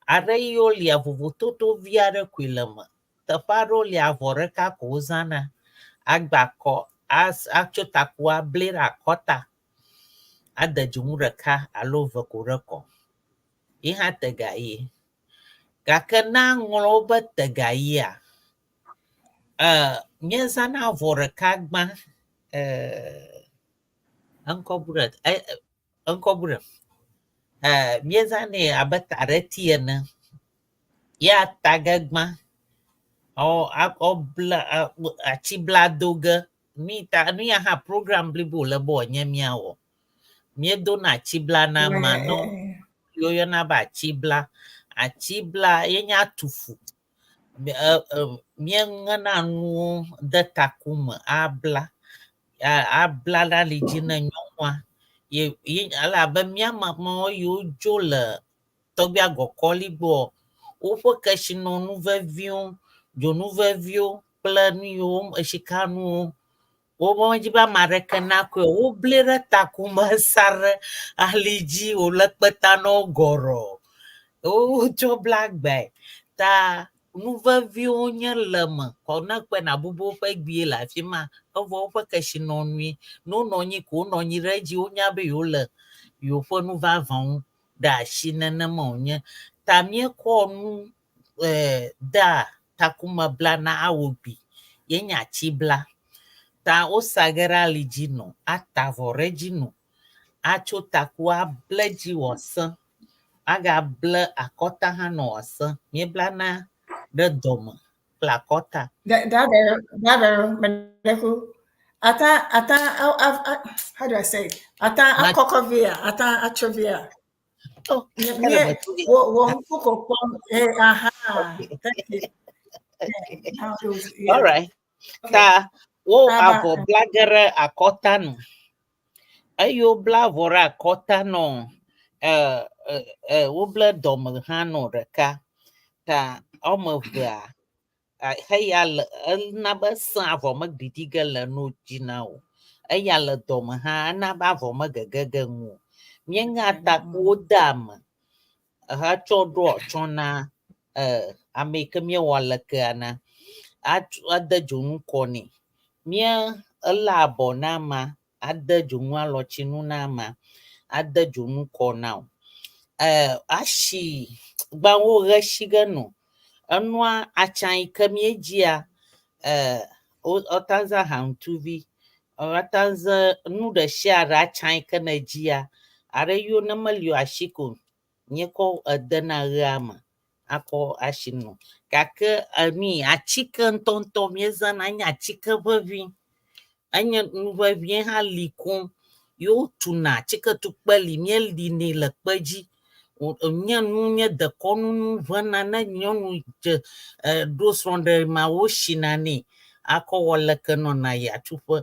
Aɖe yiwo lia vovototo vi aɖe koe le me. Teƒe aɖewo lia avɔ ɖeka ko wozãna. Agba kɔ atso taku ablé ɖe akɔta. Ade dzonu ɖeka alo ve ko ɖe kɔ. Yi hã tegayi. Gake na ŋlɔ wobe tegayia, míezãna avɔ ɖeka gbã, eŋkɔ bu ɖe, míezãnɛ abe taɖeti ene. Ya tage gbã, atsibla do ge, nu ya hã program blibo le be wònye míawɔ. Míedona atsibla na manɔ, yiwo yɔna be atsibla. Atsibla yenye atufu. Míeŋena nuwo de taku me abla. Abla la li dzi ne nyɔnua. Elabe míamawo yiwo dzo le tɔgbui agɔkɔli gbɔ, woƒe kesinɔnu veviwo, dzonu veviwo kple nu yiwo esikanuwo, womedzi be ame aɖeke nakɔe. Woblé ɖe taku me sa ɖe ali dzi wòle kpeta na wo gɔrɔ. Wotsɔ bla agbae. Ta nu veviwo nye le me. Kɔ ne kpe nabubu woƒe gbie le afi ma, evɔ woƒe kesinɔnui. Ne wonɔ anyi ko wonɔ anyi ɖe edzi, wonya be yewole yewoƒe nu vavãwo ɖe asi nenema wònye. Ta míekɔ nu de takume blana awɔ gbi, yenye atsibla. Ta wosa ge ɖe ali dzi nɔ, ata avɔ ɖe edzi nɔ, atso taku ablé dzi wòasẽ. Agable akɔta hã nɔ wòasẽ. Míeblana ɖe dɔme kple akɔta. How do I say it? Akɔkɔvia, atsovia. Oh, all right. Ta wo avɔ bla ge ɖe akɔta nu. Eyiwo bla avɔ ɖe akɔta nɔ, woble dɔme hã nɔ ɖeka. Ta wɔme evea, heya le ena be sẽ avɔ meɖiɖi ge le no dzi na o. Eya le dɔme hã ena be avɔ megege ge ŋu o. Míeŋea takuwo de ame hetsɔ ɖo atsyɔ̃ na ame yi ke míewɔ lekea na. Ade dzonu kɔ nɛ. Míelé abɔ na ama, ade dzonu alɔtsinu na ama, ade dzonu kɔ na wo. Asi gbãwo ɣe si ge nɔ. Enua atsã yi ke míedzia, wotaze haŋtuvi, wotaze nu ɖe sia ɖe atsã yi ke ne dzia, aɖe yiwo ne meli o asi ko míekɔ edena ɣea me akɔ asi nɔ. Gake atsike ŋutɔŋutɔ míezãna nye atsike ʋeʋĩ. Enye nu ʋeʋĩ hã li koŋ. Yewo tuna atsike tukpe li, míelinɛ le kpe dzi. Nye nu nye dekɔnu nu ʋẽna ne nyɔnu ɖo srɔ̃ɖemea wosina nɛ akɔ wɔ leke nɔna yi atsuƒe.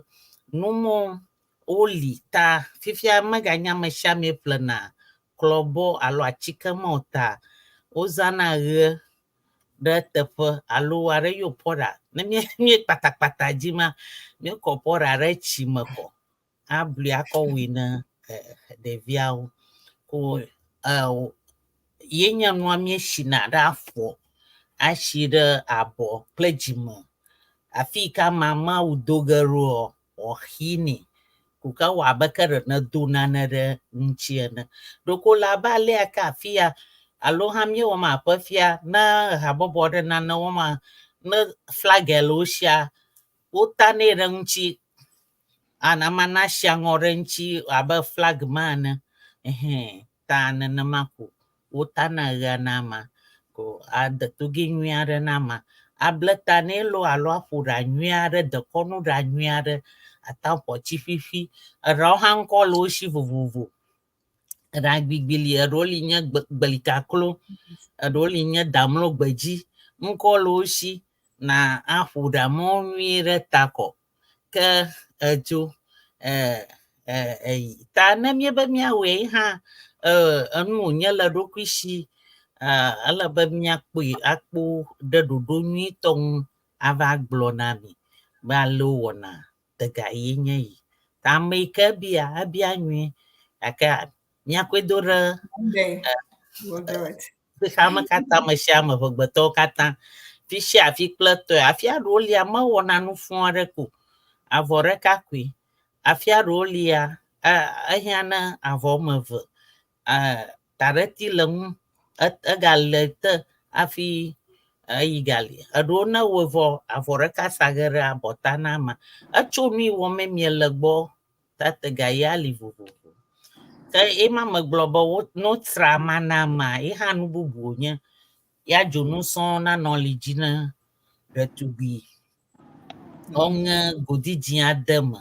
Numɔwo woli. Ta fifia meganye ame sia ame ƒlena klɔbɔ alo atsike ma o ta wozãna ɣe ɖe teƒe alo aɖe yɔ pɔɖa. Ne mie kpatakpata dzi ma, míekɔ pɔɖa ɖe tsi me kɔ ablui akɔ wui ne ɖeviawo. Ko yenye nua míesina ɖe afɔ, asi ɖe abɔ kple dzime. Afi yi ke amawo do ge ɖoa, wòxinɛ. Ko ke wɔ abe ke ɖe ne do nane ɖe ŋuti ene. Ɖeko le abe alea ke afi ya, alo hã míewɔm aƒe fia, ne habɔbɔ ɖe nane wɔma, ne flaga le wo sia, wotanɛ ɖe ŋuti. Anama nasi aŋɔ ɖe ŋuti abe flag ma ene. Ta nenema ko wotana ɣea na ama. Ko ade toge nyui aɖe na ama. Able ta nɛ lo alo aƒo ɖa nyui aɖe, dekɔnu ɖa nyui aɖe, ata ƒɔtsi ƒiƒi. Eɖewo hã ŋkɔ le wo si vovovo. Eɖa gbigbi li, eɖewo li nye gbelikaklo, eɖewo li nye damlo gbedzi. Ŋkɔ le wo si na aƒo ɖa mɔ nyui ɖe ta kɔ. Ke edzo ta na mie be miawoe hã enu nye le ɖokui si ele be miakpɔe akpɔ ɖe ɖoɖo nyuitɔ ŋu ava gblɔ na mi be ale wɔna tega ye nye yi ta ame yi ke ebia nyuie gake miakoe do ɖe We'll do it. xexame katã me sia me ʋegbetɔwo katã fi sia afi kple tɔe afi aɖewo lia mewɔna nu fũu aɖe ko avɔ ɖeka koe afi aɖewo lia ehiã ne avɔ ame eve taɖeti le ŋu egale te afi eyi gali eɖewo ne wɔ vɔ avɔ ɖeka sa ge ɖe abɔta na ama etso nu yi wɔm mie le gbɔ tatega ya li vovovo ke ema megblɔ be notsra ma na ama ye hã nu bubu nye ya dzonu sɔŋ nanɔ li dzi ne ɖetugbui woŋe godidzi ade me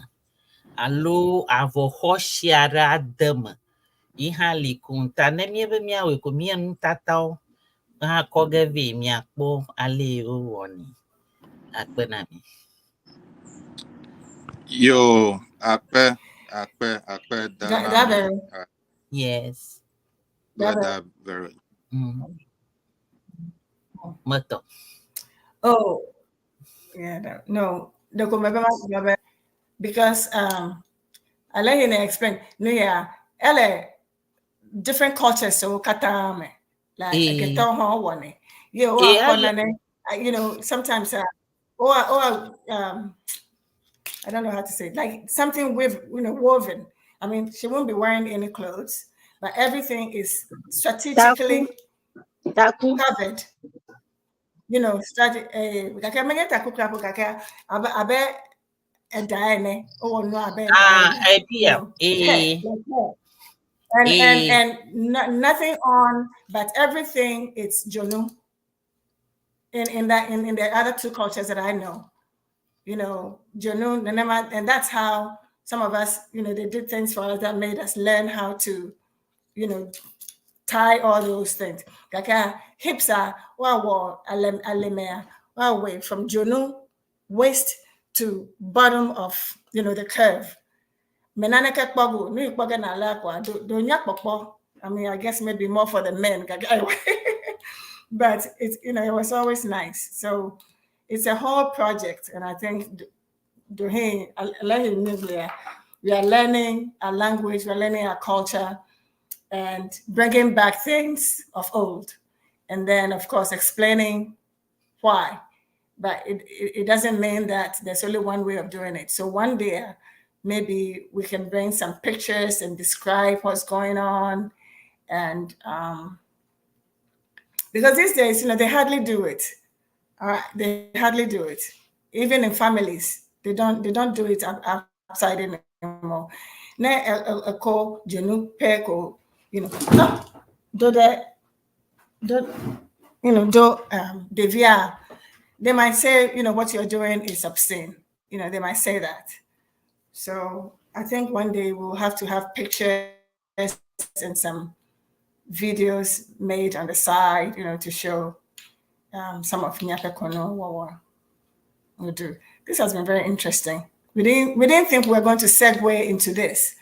alo avɔ xɔsi aɖe ade me yi hã li kunta ne mie be miawoe ko mie nutatawo hã kɔ ge vɛ miakpɔ ale wowɔnɛ akpe na mi. Yo, akpe That yes. That very. Mato. Oh, yeah, no, because I let him explain. No, yeah, different cultures so katame like get on one. You know, sometimes or I don't know how to say it, like something with woven. I mean, she won't be wearing any clothes, but everything is strategically covered. You know, and nothing on, but everything it's Jonu. In the other two cultures that I know, you know, Jonu, and that's how some of us, you know, they did things for us that made us learn how to, you know, tie all those things. Hips are from Jonu waist to bottom of, you know, the curve. I mean, I guess maybe more for the men. But it's, you know, it was always nice. So it's a whole project. And I think we are learning our language, we're learning our culture and bringing back things of old. And then, of course, explaining why. But it doesn't mean that there's only one way of doing it. So one day, maybe we can bring some pictures and describe what's going on. And because these days, you know, they hardly do it. They hardly do it. Even in families, they don't do it outside anymore. A call, Jenu Peko, you know, devia. They might say, you know, what you're doing is obscene. You know, they might say that. So I think one day we'll have to have pictures and some videos made on the side, you know, to show some of Nyaka Kono what we'll do. This has been very interesting. We didn't think we were going to segue into this,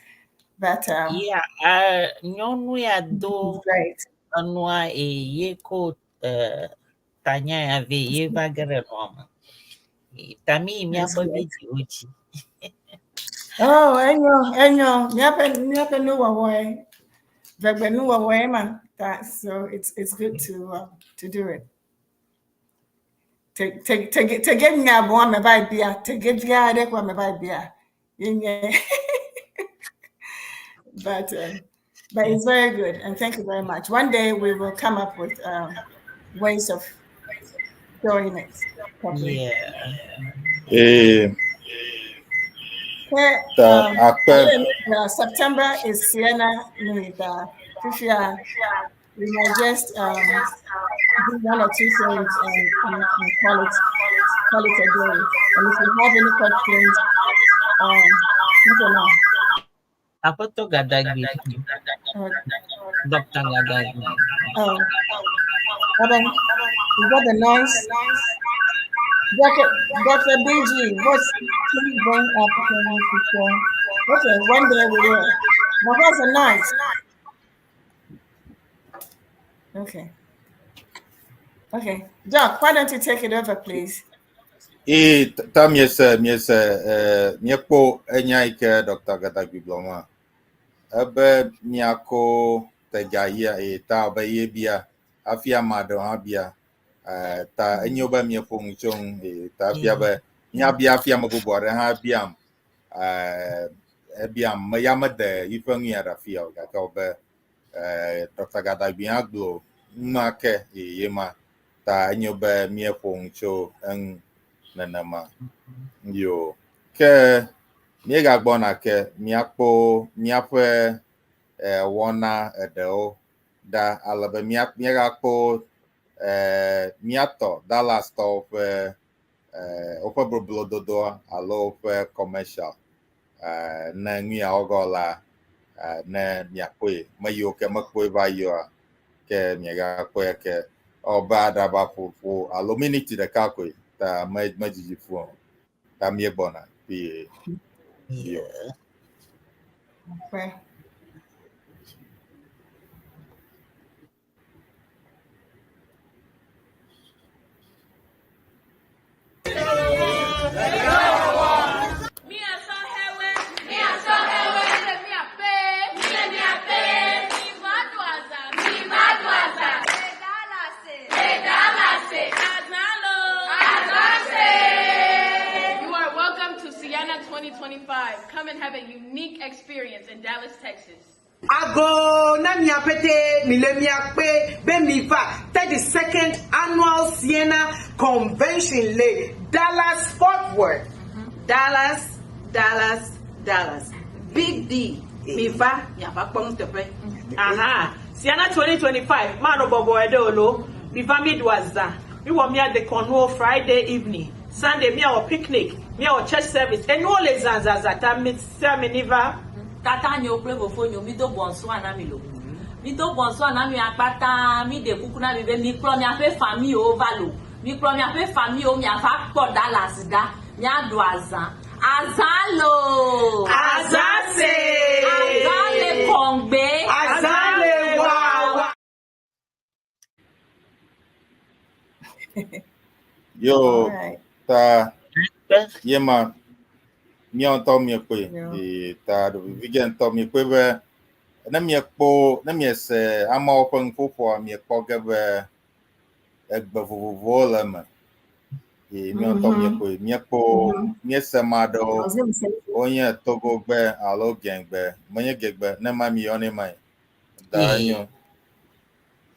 but great. Anua yeko tanya ya ve ye bagere no. Tami mi ababi ochi. Oh, enyo, nyape no wawe. Vegbe no wawe man. So it's good to do it. To get me a boy me buy beer. To get beer, I me buy beer. But it's very good, and thank you very much. One day we will come up with ways of doing it properly. Yeah. September is CEANA we might just do one or two things and call it a day. And if you have any questions, Apoto Gadagbi. Dr. Gadagbi. Oh. You got the noise. Dr. BG, please bring up Okay, one day we will. Now that's a nice. Okay. Okay. Doc, why don't you take it over, please? Ta miekpo enyai ke Dr. Gadagui Bloma. Ebe miako tegaya ta be yebia afia mado abia ta enyoba miepong chong ta afia be nyabia afia mabubore ha biam biam mayamade ifangia rafia ga ka be Dr. Gadagui aglo make yema ta enyoba miepong cho en nanama yo ke miega gbona ke miakpo miape wona edeo da alabe miega kpo miato Dallas to ope boblododo alo ope commercial na ngia ogola na miakwe mayo ke makwe bayo ke miega kwe ke oba daba fu alo minute de kakwe ta majiji fu ta miebona pi yo Okay. You are welcome to CEANA 2025. Come and have a unique experience in Dallas, Texas. Ago na miapete milemiakpe bemiva 32nd annual CEANA Convention le Dallas Fort Worth. Dallas. Big D. Miva yafa pong tepe. Aha. CEANA 2025. Mano bobo edolo. Miva midwaza. We want me at the Cornwall Friday evening. Sunday me our picnic. Me our church service. And all les zanzazata miniva. Tata nyo play woƒo nyo mi do bonsoir mi lo. Mi do bonsoir mi akpata mi de kuku na mi be mi klo mi ape famille o valo. Mi klo mi ape famille o mi afa kpo Dallas da. Mi ado azan. Azalo. Azase. Azale kongbe. Azale wa. yo right. ta yema mion to mi kwe ta do vigen to mi kwe be na mi ekpo na mi se ama open fofo mi ekpo gebe egbe vovovo le me mion to mi kwe mi ekpo mi se mado I was going to say, onye togo gbe alo gengbe menye gegbe na ma mi yone mai da nyo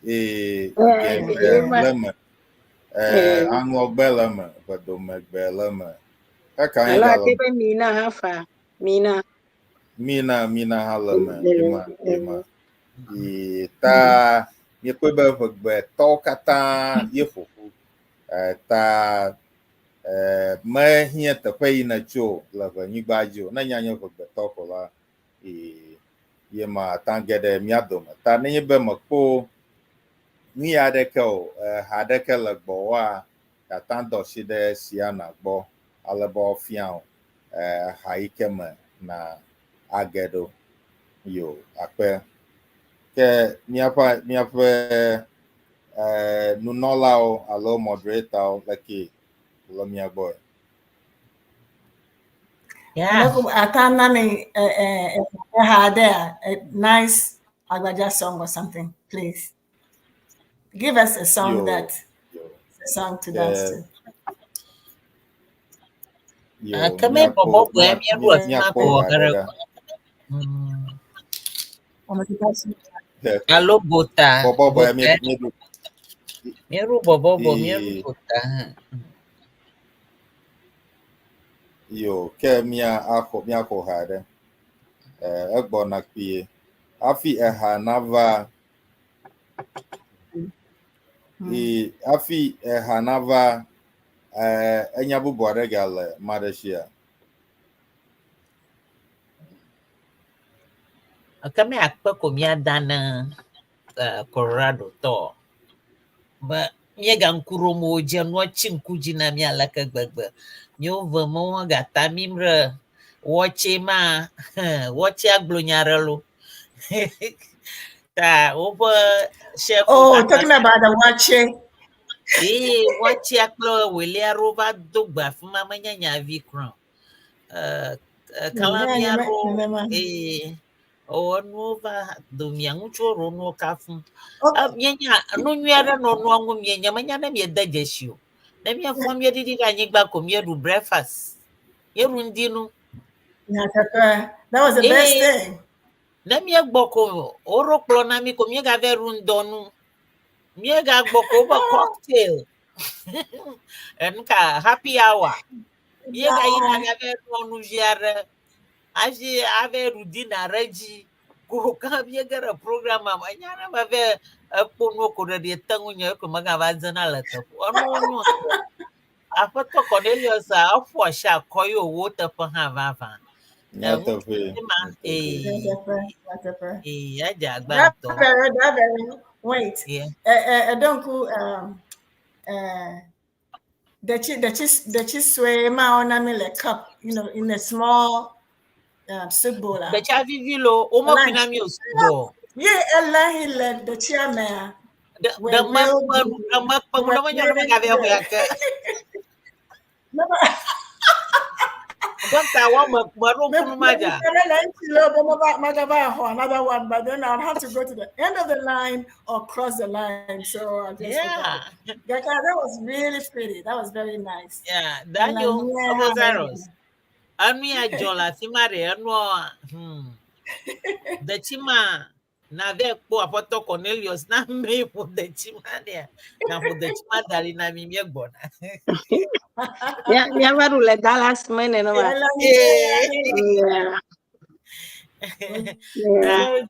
gegbe le me ango gbe le me do me gbe le me ka Ala ga tebe mina hafa. Mina. mina halama ima ta ye kwebe vegbe to kata ye fufu ta me hie teƒe yina tso le venyigba dzi na nyanya vegbe to ko la ye ma tangede mia dome ta ne be mekpo ni aɖeke o ha aɖeke le gbɔ wa ta dɔ si ɖe CEANA gbɔ ale be woafia ha yi ke me na agedo yo akpe ke miaƒe nunɔlawo alo moderatorwo leke le mia gbɔ Atanani had a nice Agbaja song or something, please. Give us a song a song to dance to. Kame bobo bwe mi ruwa ma ko gara. Alo bota. Bobo bwe mi ru bobo bo mi ru bota. Yo ke mia ko hade egbo na pie afi eha nava afi eha nava enya bubu adegale madeshia Kame akpa ko mi adana Colorado to ba mi ga nkuro mo je no chinku jina mi alaka gbagba mi over mo ga tamimre Watchima, watch ya glonyarelo. Ta over chef. Oh, talking about the watching. Watch ya klo Willia Rover Dogba from Mama Nya Vicron. Calamiaro, Nova, Domiancho, Rono Cafum. Yenya, no, you are no wrong with me, Yamana, me a digest you. Let me inform you, did I back home here to breakfast? You run dinner. That was the best thing. Let me a boko, oro clonami, come you have a run donu. Me got boko cocktail. And happy hour. You got one who's Aji ave rudina reji go come ye get a program anyana ave a pono ko de tangu nya ko maga bazana la to ono apoto Cornelius afo sha koyo wo to pa ha va ya gba to wait don't go the chiswe ma ona me le cup, you know, in a small soup bowl. The chavivilo o mo pina mi o soup bowl. Yeah, Allah he led the chairman. The mak pangulama me gave ho yaka. Don't I want another one, but then I'll have to go to the end of the line or cross the line. So I just that was really pretty. That was very nice. Yeah, Daniel Obozaros. Ami ajola simare no the chima na ve po apoto Cornelius na me po the chima there. Na po the chima dari na mi gbona. Ya baru le Dallas mene no ma.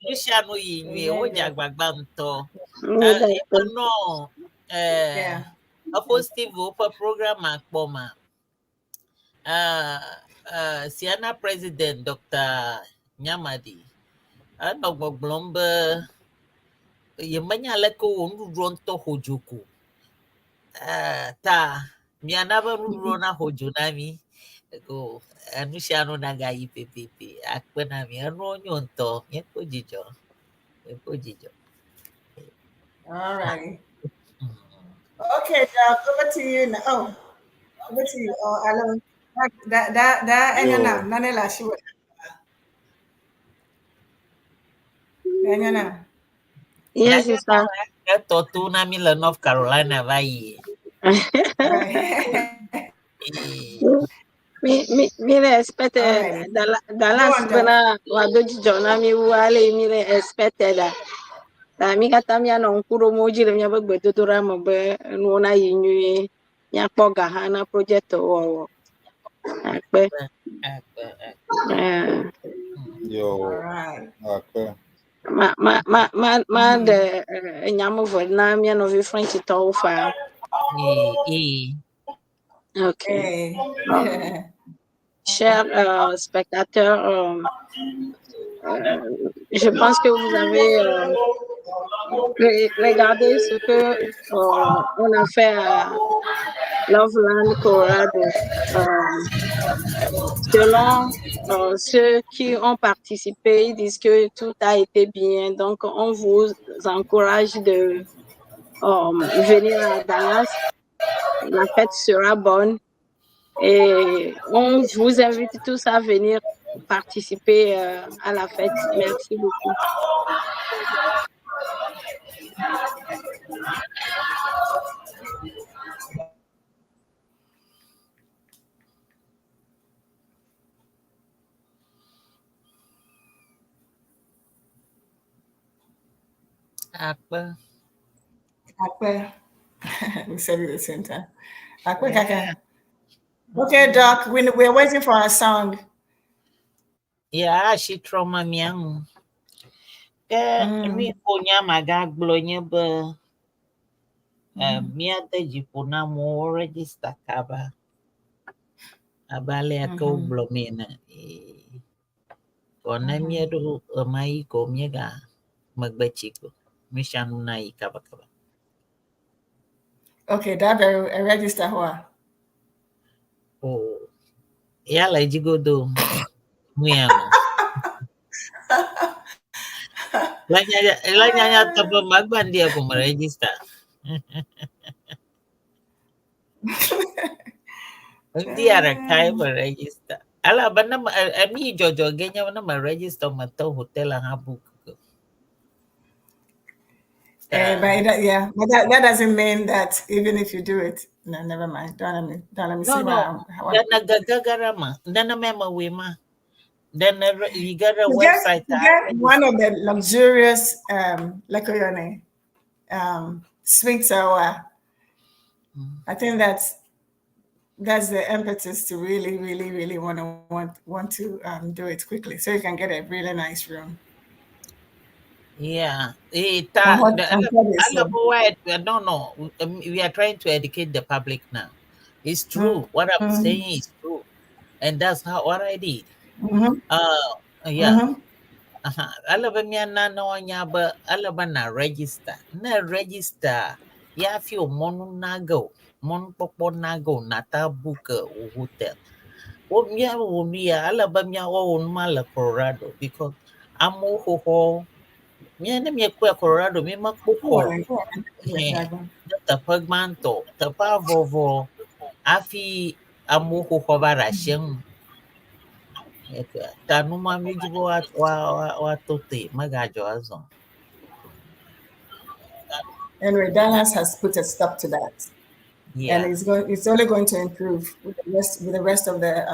Cristiano yi o jagbagba nto. No a positive program akpoma. CEANA President Dr. Nyamadi. Ano gbogbombe yemanya leko onru to hojoku. Ta mi anaba ru na hojo na mi go anushano naga ipepepe akpena mi anu nyonto yeko jijo. All right. Okay, Doc, over to you now. Oh, over to you. Oh, I love that anyana nanela shiwa. Anyana. Yes, sister. To na mi le North Carolina vai. Mi respecte Dallas bana wadoji jona mi wale mi respecte da. Ta mi kata mi ana nkuro moji le mi abegbe dodora mo be no na yinyu ya kpoga ha na project o akpe. Yo. Akpe. Ma de nyamu vo na mi no vi French to fa. Okay. Chers spectateurs, je pense que vous avez regardé ce que on a fait à Loveland, Colorado. Selon ceux qui ont participé, ils disent que tout a été bien. Donc, on vous encourage de venir à Dallas. La fête sera bonne. Et on vous invite tous à venir participer à la fête. Merci beaucoup. Akpa. We said it at the same time. Akpa kaka. Okay, Doc, we're waiting for our song. Yeah, she trauma miang. Mi punya magaglonya be. Mi ada jipuna mo register kaba. Abale ako blomena. Kona mi ado mai ko mi ga magbachiko. Mi shanu na ikaba. Okay, that very register hoa. Oh, yeah, like you go do. Muyama. Lanya tapa magbandia ko ma-register. Hindi ara kaya ma-register. Ala ba na ami Jojo ganyan na ma-register mato hotel ang book. But that doesn't mean that even if you do it, no, never mind. Don't let me see No. Then nagagagarama. Then na may mawima. Then you got a to website. get one of the luxurious suites. I think that's the impetus to really want to do it quickly, so you can get a really nice room. Yeah. I don't know. We are trying to educate the public now. It's true. What I'm saying is true. And that's what I did. Yeah. Alabama na nya ba alabana register. Na register. Ya feel mon nago. Mon popo nago nata book hotel. Womia alabama mala Colorado because amo ho me Colorado me makpoko. The pagmanto, the pavovo, afi amo ho barasheng. Tanuma mijibo wa tote magajo azon. Anyway, Dallas has put a stop to that. Yeah. And it's only going to improve with the rest of the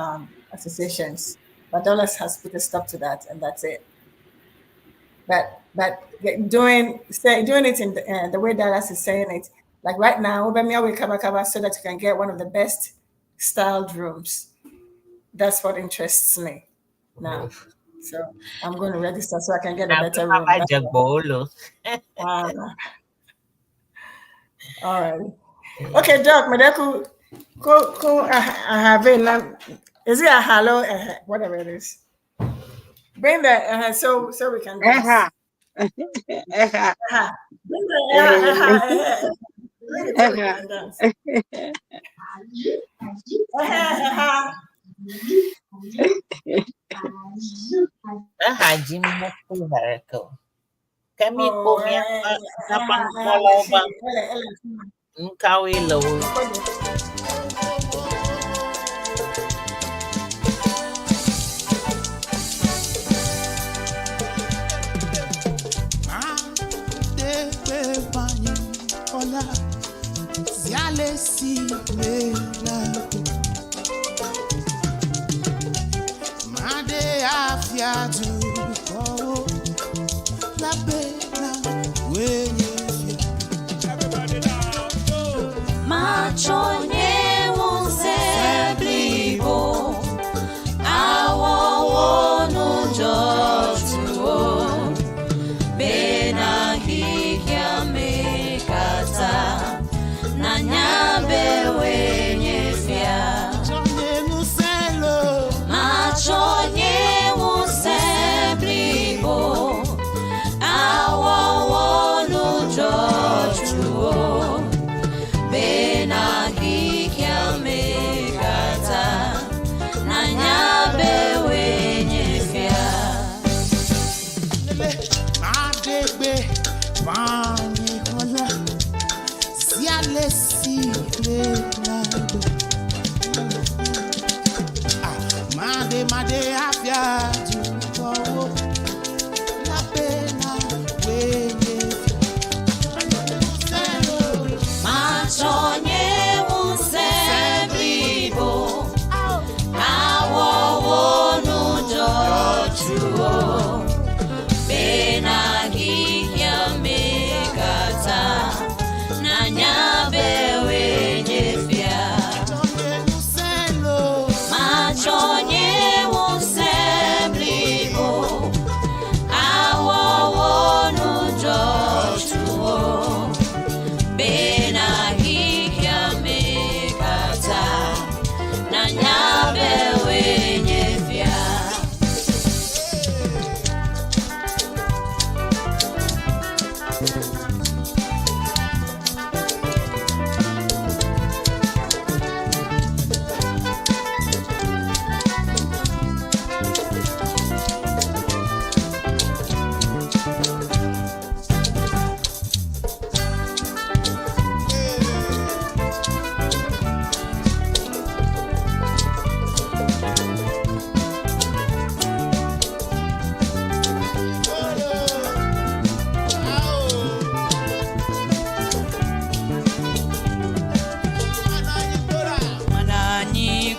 associations. But Dallas has put a stop to that, and that's it. But doing it in the way Dallas is saying it, like right now, we cover so that you can get one of the best styled rooms. That's what interests me now. So I'm going to register so I can get a better room. All right. Okay, Doc, Madeku, go. I have it. Is it a hello? Whatever it is. Bring that so we can dance. Bring Kami punya napan kolobang kawi lo.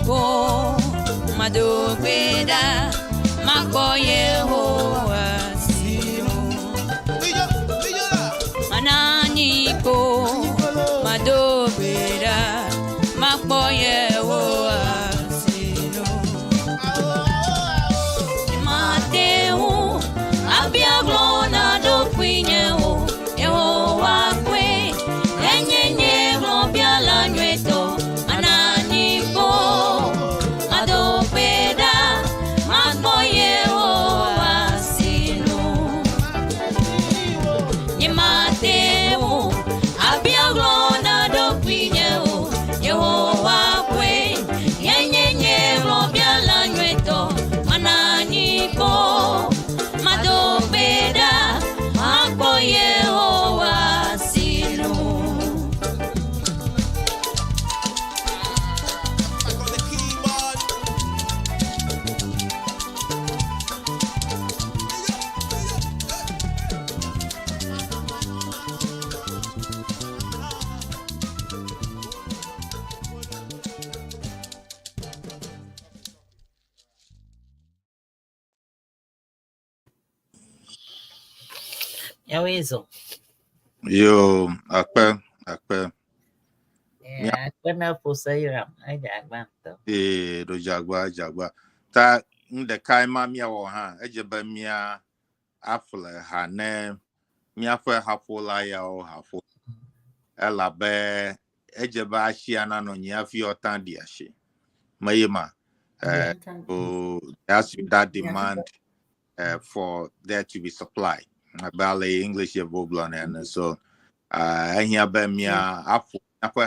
ko madobeda makoye ho asino manani ko madobeda makoye ho asino mateu abiaglona do quineo yo wakwe enyenye globia la nueto manani ko madobeda makoye ho asino ni mateu abiaglona do quineo yo wakwe enyenye globia la nueto manani ko madobeda makoye ho asino. Yawezo. Yo, Akpa. Yeah, kuna posairam aja banto. Do Jagua. Ta the kaima mia wo ha, ejeba mia afle ha ne mia fe hafola ya o hafo. Ela be ejeba ashiana no nya fi otan di ashi. Mayema so that's that demand for there to be supply. Ballet English Loveland and so here be mia afo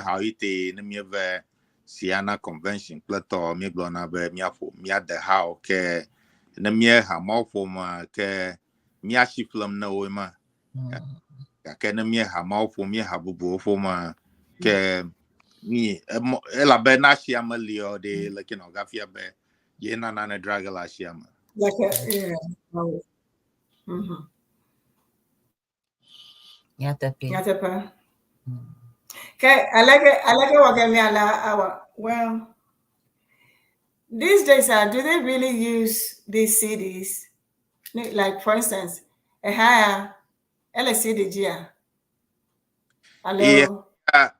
how it na me be CEANA convention plato me blona be mia fo mia the how ke na me ha mo fo ma ke mia shiflam na we ma ka ke na me ha mo fo me ha bubu fo ma ke ni ela be na shiama leo de like you know gafia be ye na drag la shiama Like yeah. Nyatepa. Okay, I like it what me ala well. These days, do they really use these CDs? Like for instance, a higher LCDG. Hello. Yeah,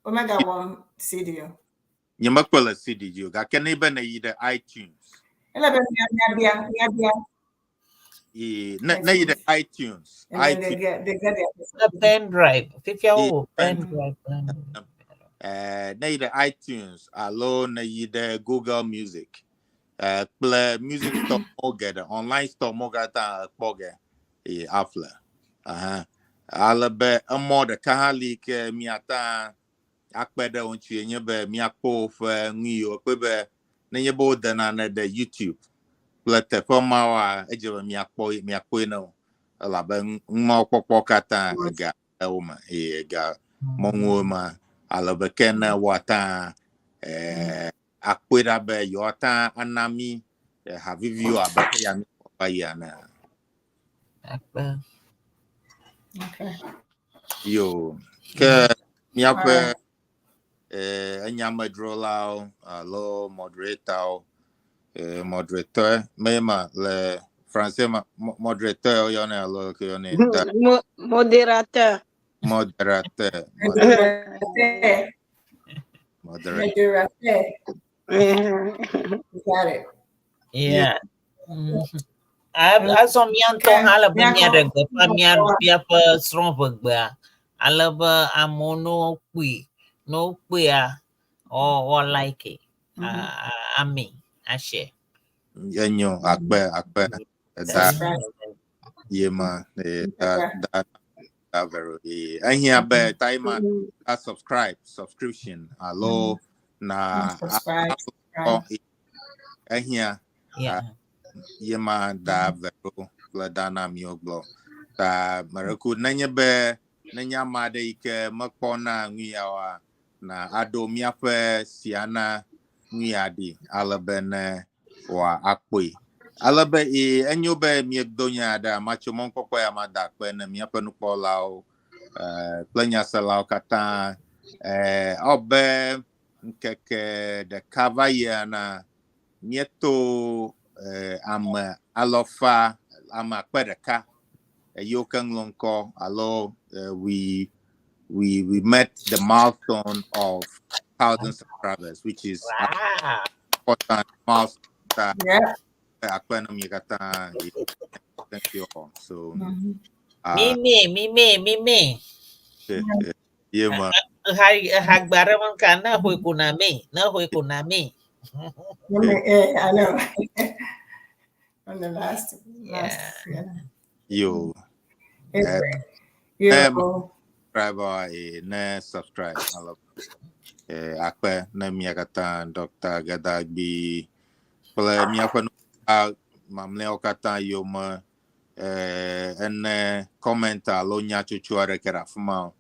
Omega 1 CD. Nyamakwala CD you ga can even either iTunes. Na either iTunes. They get The pen drive. Pen drive. Either iTunes, alone either Google Music. Play music store mogada online store mogata poge afla. Alabe more the kahali ke miata akpeda onchi nyebe miapo fe ngiyo kwebe nenye boda na the YouTube platform wa ejebe miapo no alabe mo popo kata ga elma ga mongoma alabe ken wata akwera be yota anami have you abaka ya mi ya na Akpa. Okay. yo ke miapo anyama drola lo moderator mema le français moderateur yo na lo que on est Moderateur. Got it. Yeah. Asom yanto hala banya de pa mian pia pa strong ba. Alaba amono kwi. No kwi or like it. Ami ashe. Yanyo akpe that yema that very and here be time a subscription allo na and here yema da vero la dana mioglo ta maraku nanya be nanya made ike makpona ngiawa na ado miape CEANA ngiadi alabene wa akpoi alabe enyobe miegdonya da macho monko kwa mada kwena miape nukolao plenya salao kata obe the cover year na nieto am alofa am akpedeka yokan lonko alo we met the milestone of 1,000 subscribers, which is important milestone. Yeah. Thank you all. So me. yeah, man. Hagbara man kana hui kunami. I know. On the last Yeah. Yo. Subscribe. I love Akpa na miakata Dr. Gadagbi. Pala miakwa mamle okata yoma commenta lo nya chuchuare kera fuma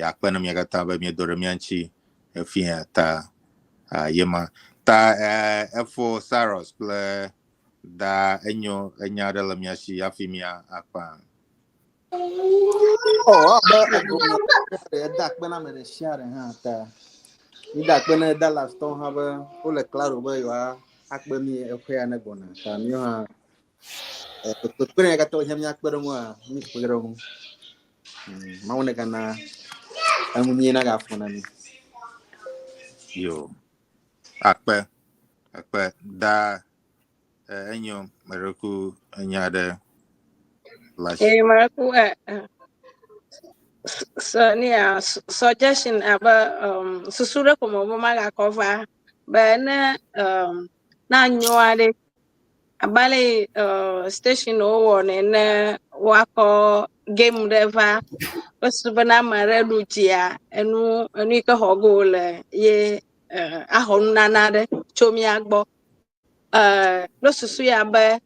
Akpa na miakata ba mi dore mianchi efia ta yema ta efo Saros pla da enya de la miashi afimia Akpa. Oh, but that when I'm in the sharing, huh? That when I Dallas don't have a full cloud where you are, Akbemi, a prayer and a bona. You have to put a told him Yakberoma, Miss Pugero. Maunagana, and Munaga for me. Yo, Akpa, da enyo Meruku anyade lash. Maraku, so near suggestion about susura como maga cover, but na nyuade abale station o ne wako game deva osubana mare lutia enu ka hogo le ye ahonu nanade chomi agbo lo susu ya be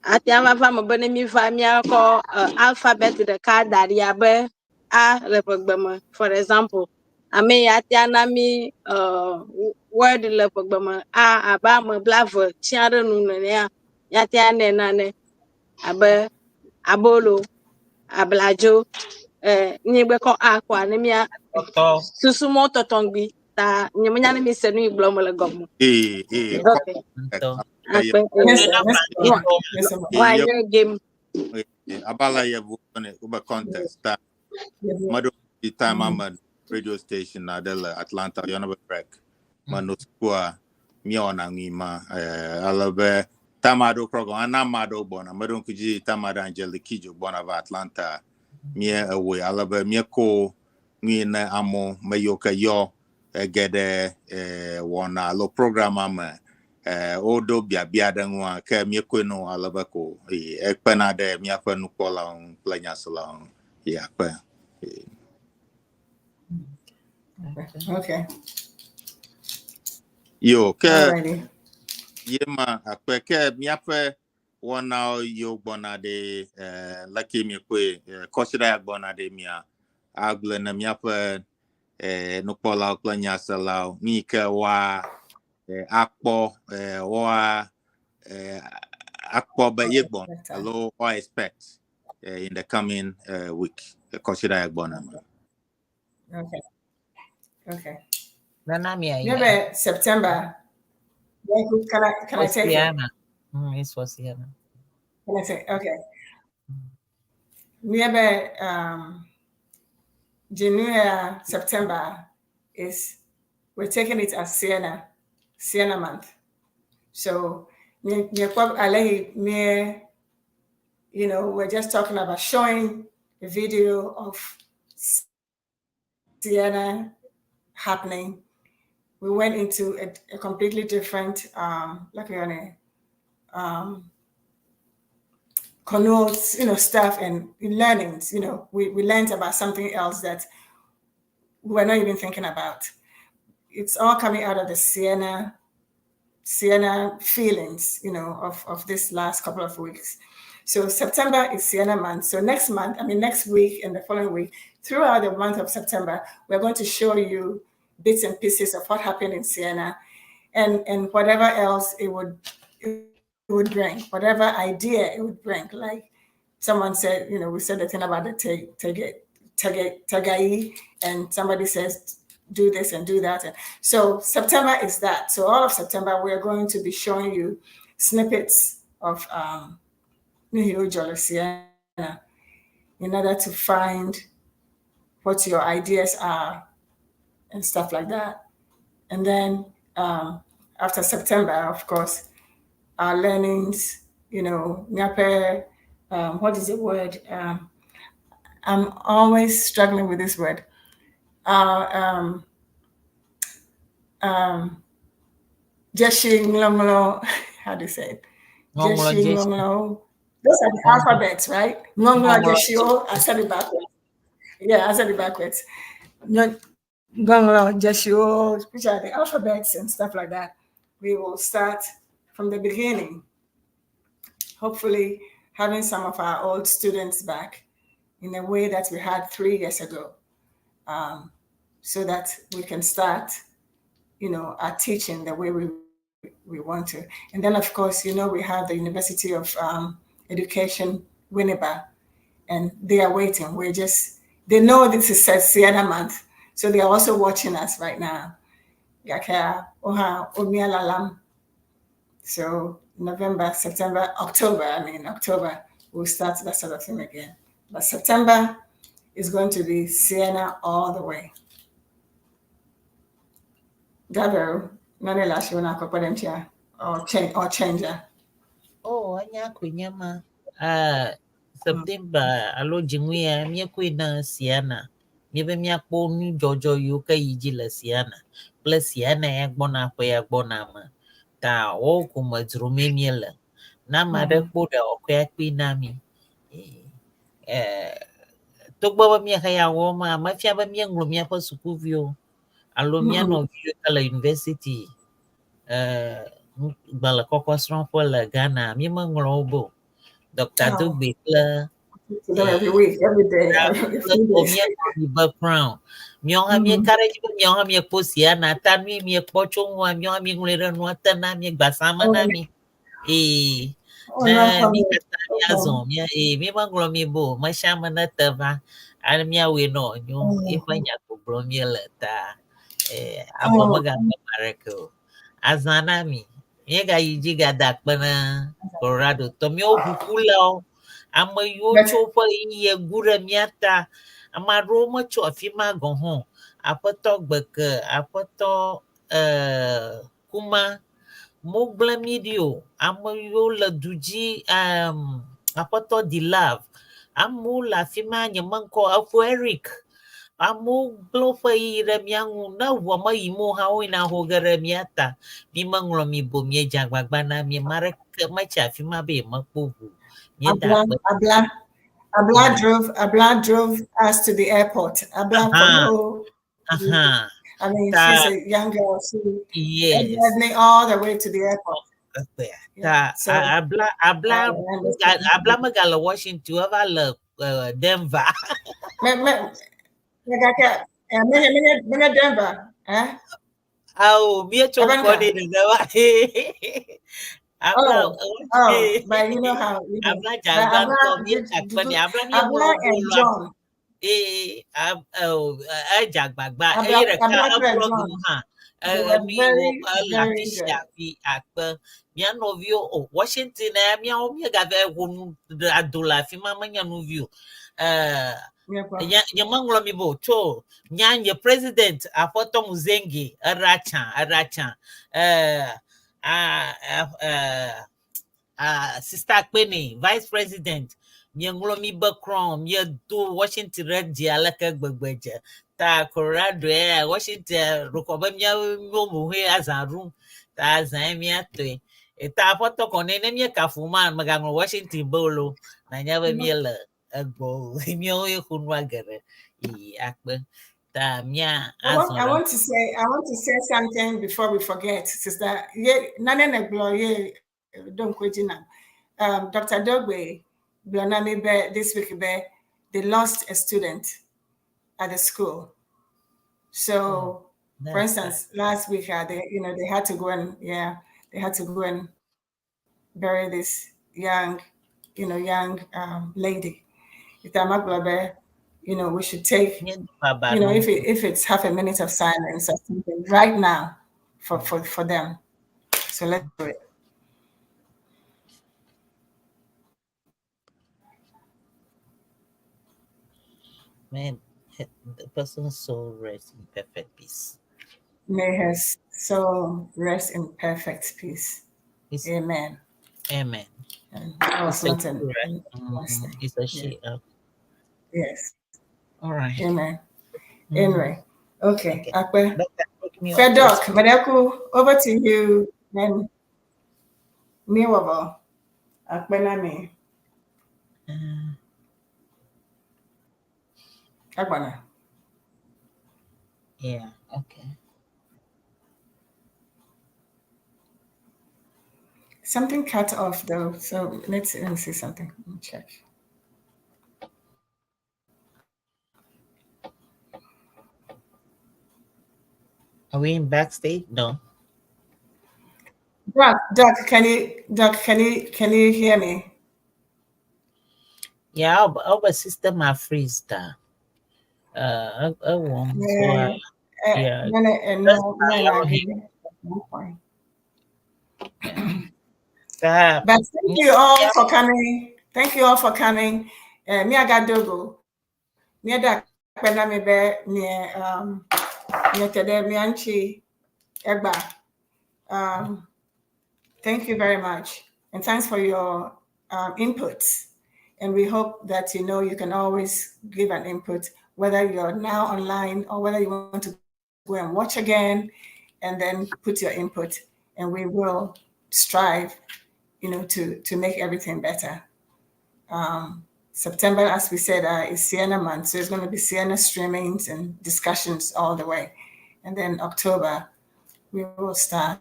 atiama va mo bene mi va mi ako alphabet de ka daria be a lepogbema for example ame atiana mi word lepogbema a aba mo blavo tiare nu ne ya tiane nane abe abolo ablajo nyigbe ko akwa ne mi susu mo totongbi ta nyemanya ne mi senu igbo mo le gomo okay game Abala ya uba contest ta mado the time I'm at radio station na dela Atlanta yonaba track mano kwa miona ngima alabe tamado program anamado bona mado kuji tamada Angelikijo bona va Atlanta mie away alabe mie ko ngina amo mayoka yo gede wona lo program ama odo bia dangwa ke mi kweno alabako ekpena de mi afanu kola planya salon ya pa okay yo ke yema akpe ke mi afa wona yo bona de laki mi kwe kosida bona de mi agle na mi afa no kola planya salon mi ke wa akpo wa Akpa Yegbon, hello, I expect in the coming week. Consider Yegbon. Okay. Maybe September. Can I take CEANA. It's for CEANA. Can I say okay? Maybe January, September we're taking it as CEANA month. So we're just talking about showing a video of CEANA happening. We went into a completely different, connotes, stuff and learnings. We learned about something else that we were not even thinking about. It's all coming out of the CEANA feelings, of this last couple of weeks. So September is CEANA month. So next week and the following week, throughout the month of September, we're going to show you bits and pieces of what happened in CEANA and whatever else it would bring, whatever idea it would bring. Like someone said, we said the thing about the tagai, and somebody says do this and do that. And so September is that. So all of September, we're going to be showing you snippets of CEANA in order to find what your ideas are and stuff like that. And then after September, of course, our learnings, nyape, what is the word? I'm always struggling with this word. Jeshi Nglonglo, how do you say it? Jeshi Nglonglo. Those are the alphabets, right? Nglonglo Jeshio, I said it backwards. Yeah, I said it backwards. Nglonglo Jeshio, which are the alphabets and stuff like that. We will start from the beginning, hopefully having some of our old students back in a way that we had 3 years ago, so that we can start, our teaching the way we want to. And then, of course, we have the University of Education, Winneba, and they are waiting. They know this is CEANA month, so they are also watching us right now. So November, September, October, we'll start that sort of thing again. But September is going to be CEANA all the way. Gabriel, nani la shi wana kwa or changer. Oh, anya kunyama. September alo jingwia mie kuina CEANA. Miebe mia po ni jojo yuka yiji la CEANA. Plus CEANA yagbona kwa yagbona ma. Ta o kuma drume miele. Na mare po da okwa kuina mi. Togba ba mia kaya woma mafia ba mia nglomia pa sukuvio. Alo mia no vio kala university. Bala kokosron for la Ghana. Mi manglobo. Dr. Dugbe every week, every day. Background. Mionga mi courage mionga mi CEANA tami mi pocho wa mionga mi ngulera no tana mi basama na mi. Na mi katami azon mi mi manglo mi bo mashama na tava. Al mi awe no nyo ifanya ko bro mi leta. Abo maganda mareko. Azana mi. Yega yiji gada pana Colorado. Tomio hukula ama yo chopa iye gura miata ama roma cho afima gonho apoto gbeke apoto kuma mogla medio ama yo la duji apoto di love amu la fima nyamanko afu Eric amu glofa ira miangu na wama imo hao ina hogara miata mi manglo mi bo mi jagbagbana mi mare macha fima be makubu. Abla drove us to the airport. Abla I mean, she's a young girl. She led me all the way to the airport. Abla magala Washington, avala Denver. Denver, eh? Oh, me a funny but you know how Abla and John. Jagbagba Akpa mia novio Washington mia o gave wonu adola fi mama nya novio nya manglo mi bo cho nya president apoto muzengi aracha sister Akpene vice president nyanglo mi background mi do Washington red di alaka gbegbeje ta Colorado Washington rokoba mi mo he azaru ta azan mi atwe ta foto konene mi ka fuma maganglo Washington bolo na nya ba mi la agbo mi o e kunwa gere Akpe ta mia azon. I want to say something before we forget, sister. Nane na glory don't question Dr. Dogbe this week they lost a student at the school. So for instance, last week they had to go and bury this young lady. we should take, if it's half a minute of silence or something right now for them. So let's do it. Man, the person's soul rests in perfect peace. May her soul rest in perfect peace. Amen. Amen. And that was not it's a she. Yes. All right. Amen. Anyway, okay. Akpa. Fedok, Madeku, over to you. Then Niwabo. Akpa Nami. Akbana. Yeah, okay. Something cut off though, so let's see something. Let me check. Are we in backstage? No. Doc, can you hear me? Yeah, our system are freeze down. Yeah. But thank you all for coming. Thank you all for coming. Miagadogo. Miada kwenda mebe tede mianchi egba. Thank you very much. And thanks for your inputs. And we hope that you can always give an input, whether you're now online or whether you want to go and watch again and then put your input. And we will strive, to make everything better. September, as we said, is CEANA month. So it's going to be CEANA streamings and discussions all the way. And then October, we will start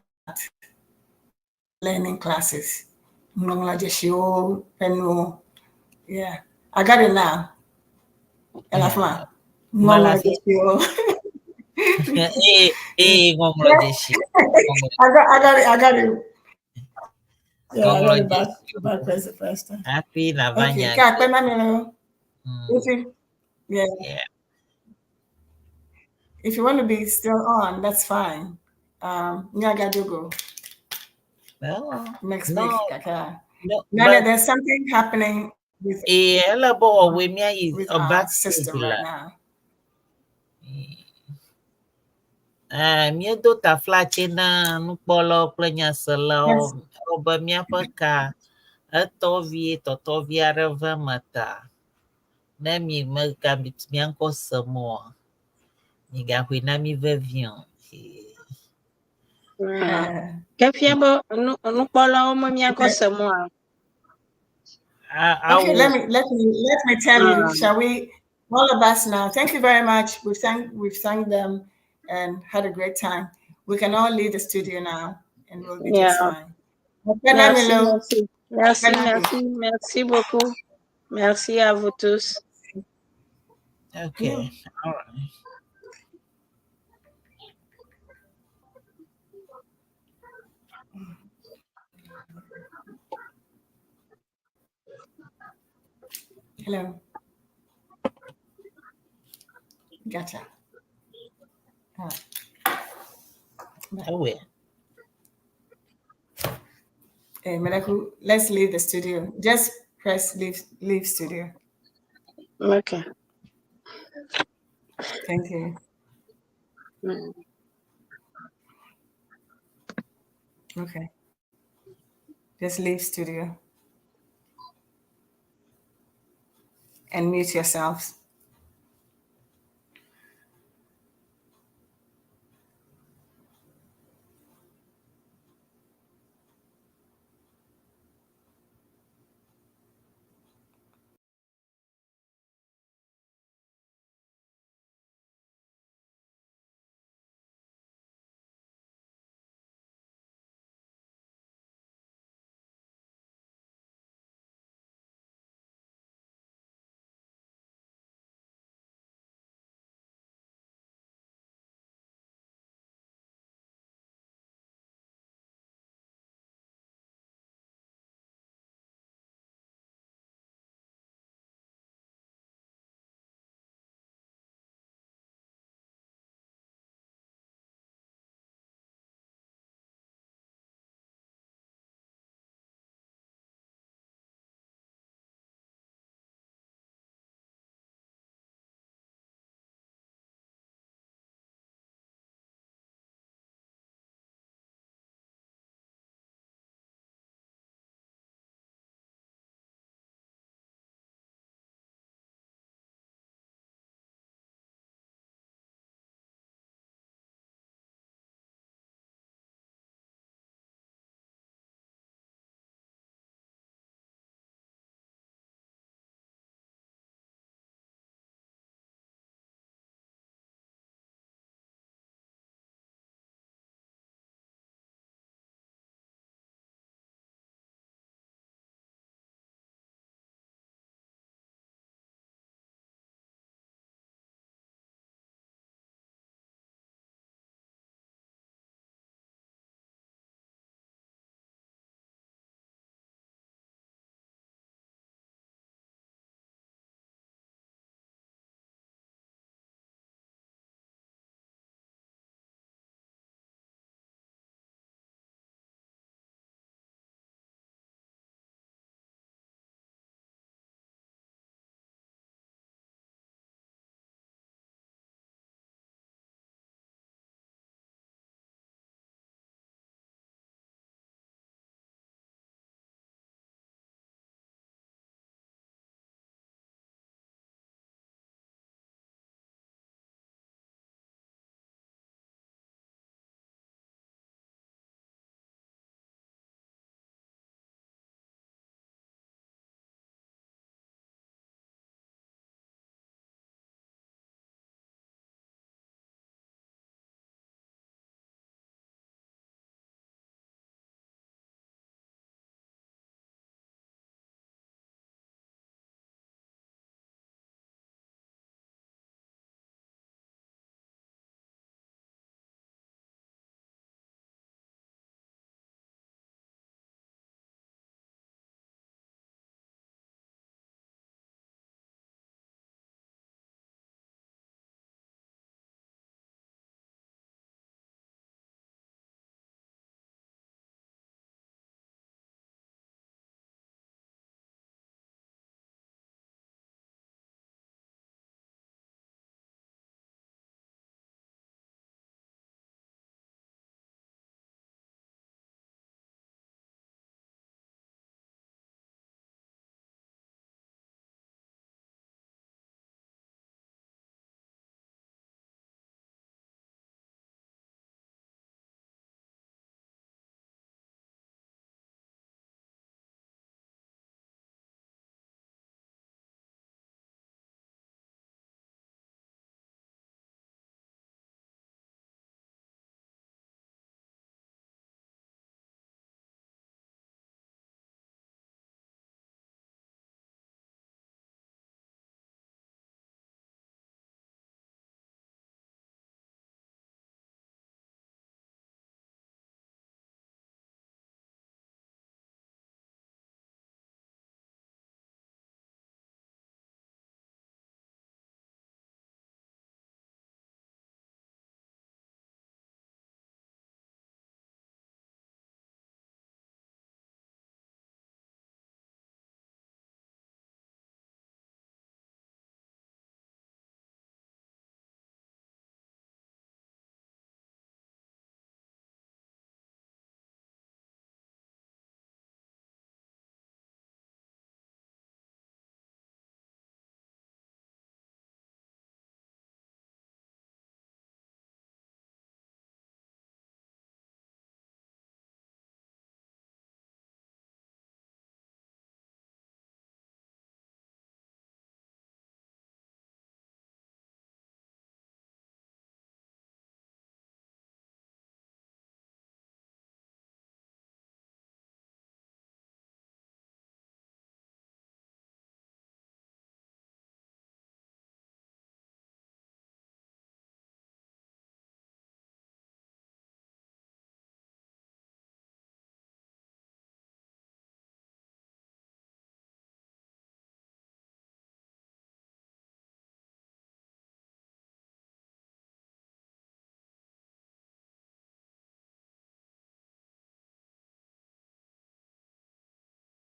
learning classes. Yeah, I got it now. Elafma. I got it. Yeah, I got it back the first time. Happy Okay, if you want to be still on, that's fine. Nyagadogo. Next week. There's something happening with our system right now. Miedo ta flachena nukpolo plenya selo oba miapaka etovi totovia reva mata na mi mega mianko samo ni ga hwina mi vevion Kefiabo nukpolo mo mianko samo. Okay, let me tell you, shall we, all of us now, thank you very much. We've sang them and had a great time. We can all leave the studio now and we'll be just fine. Merci beaucoup. Merci à vous tous. Okay, all right. Hello. Gotcha. Where? Hey, Meleku, let's leave the studio. Just press leave studio. Okay. Thank you. Okay. Just leave studio. And mute yourselves.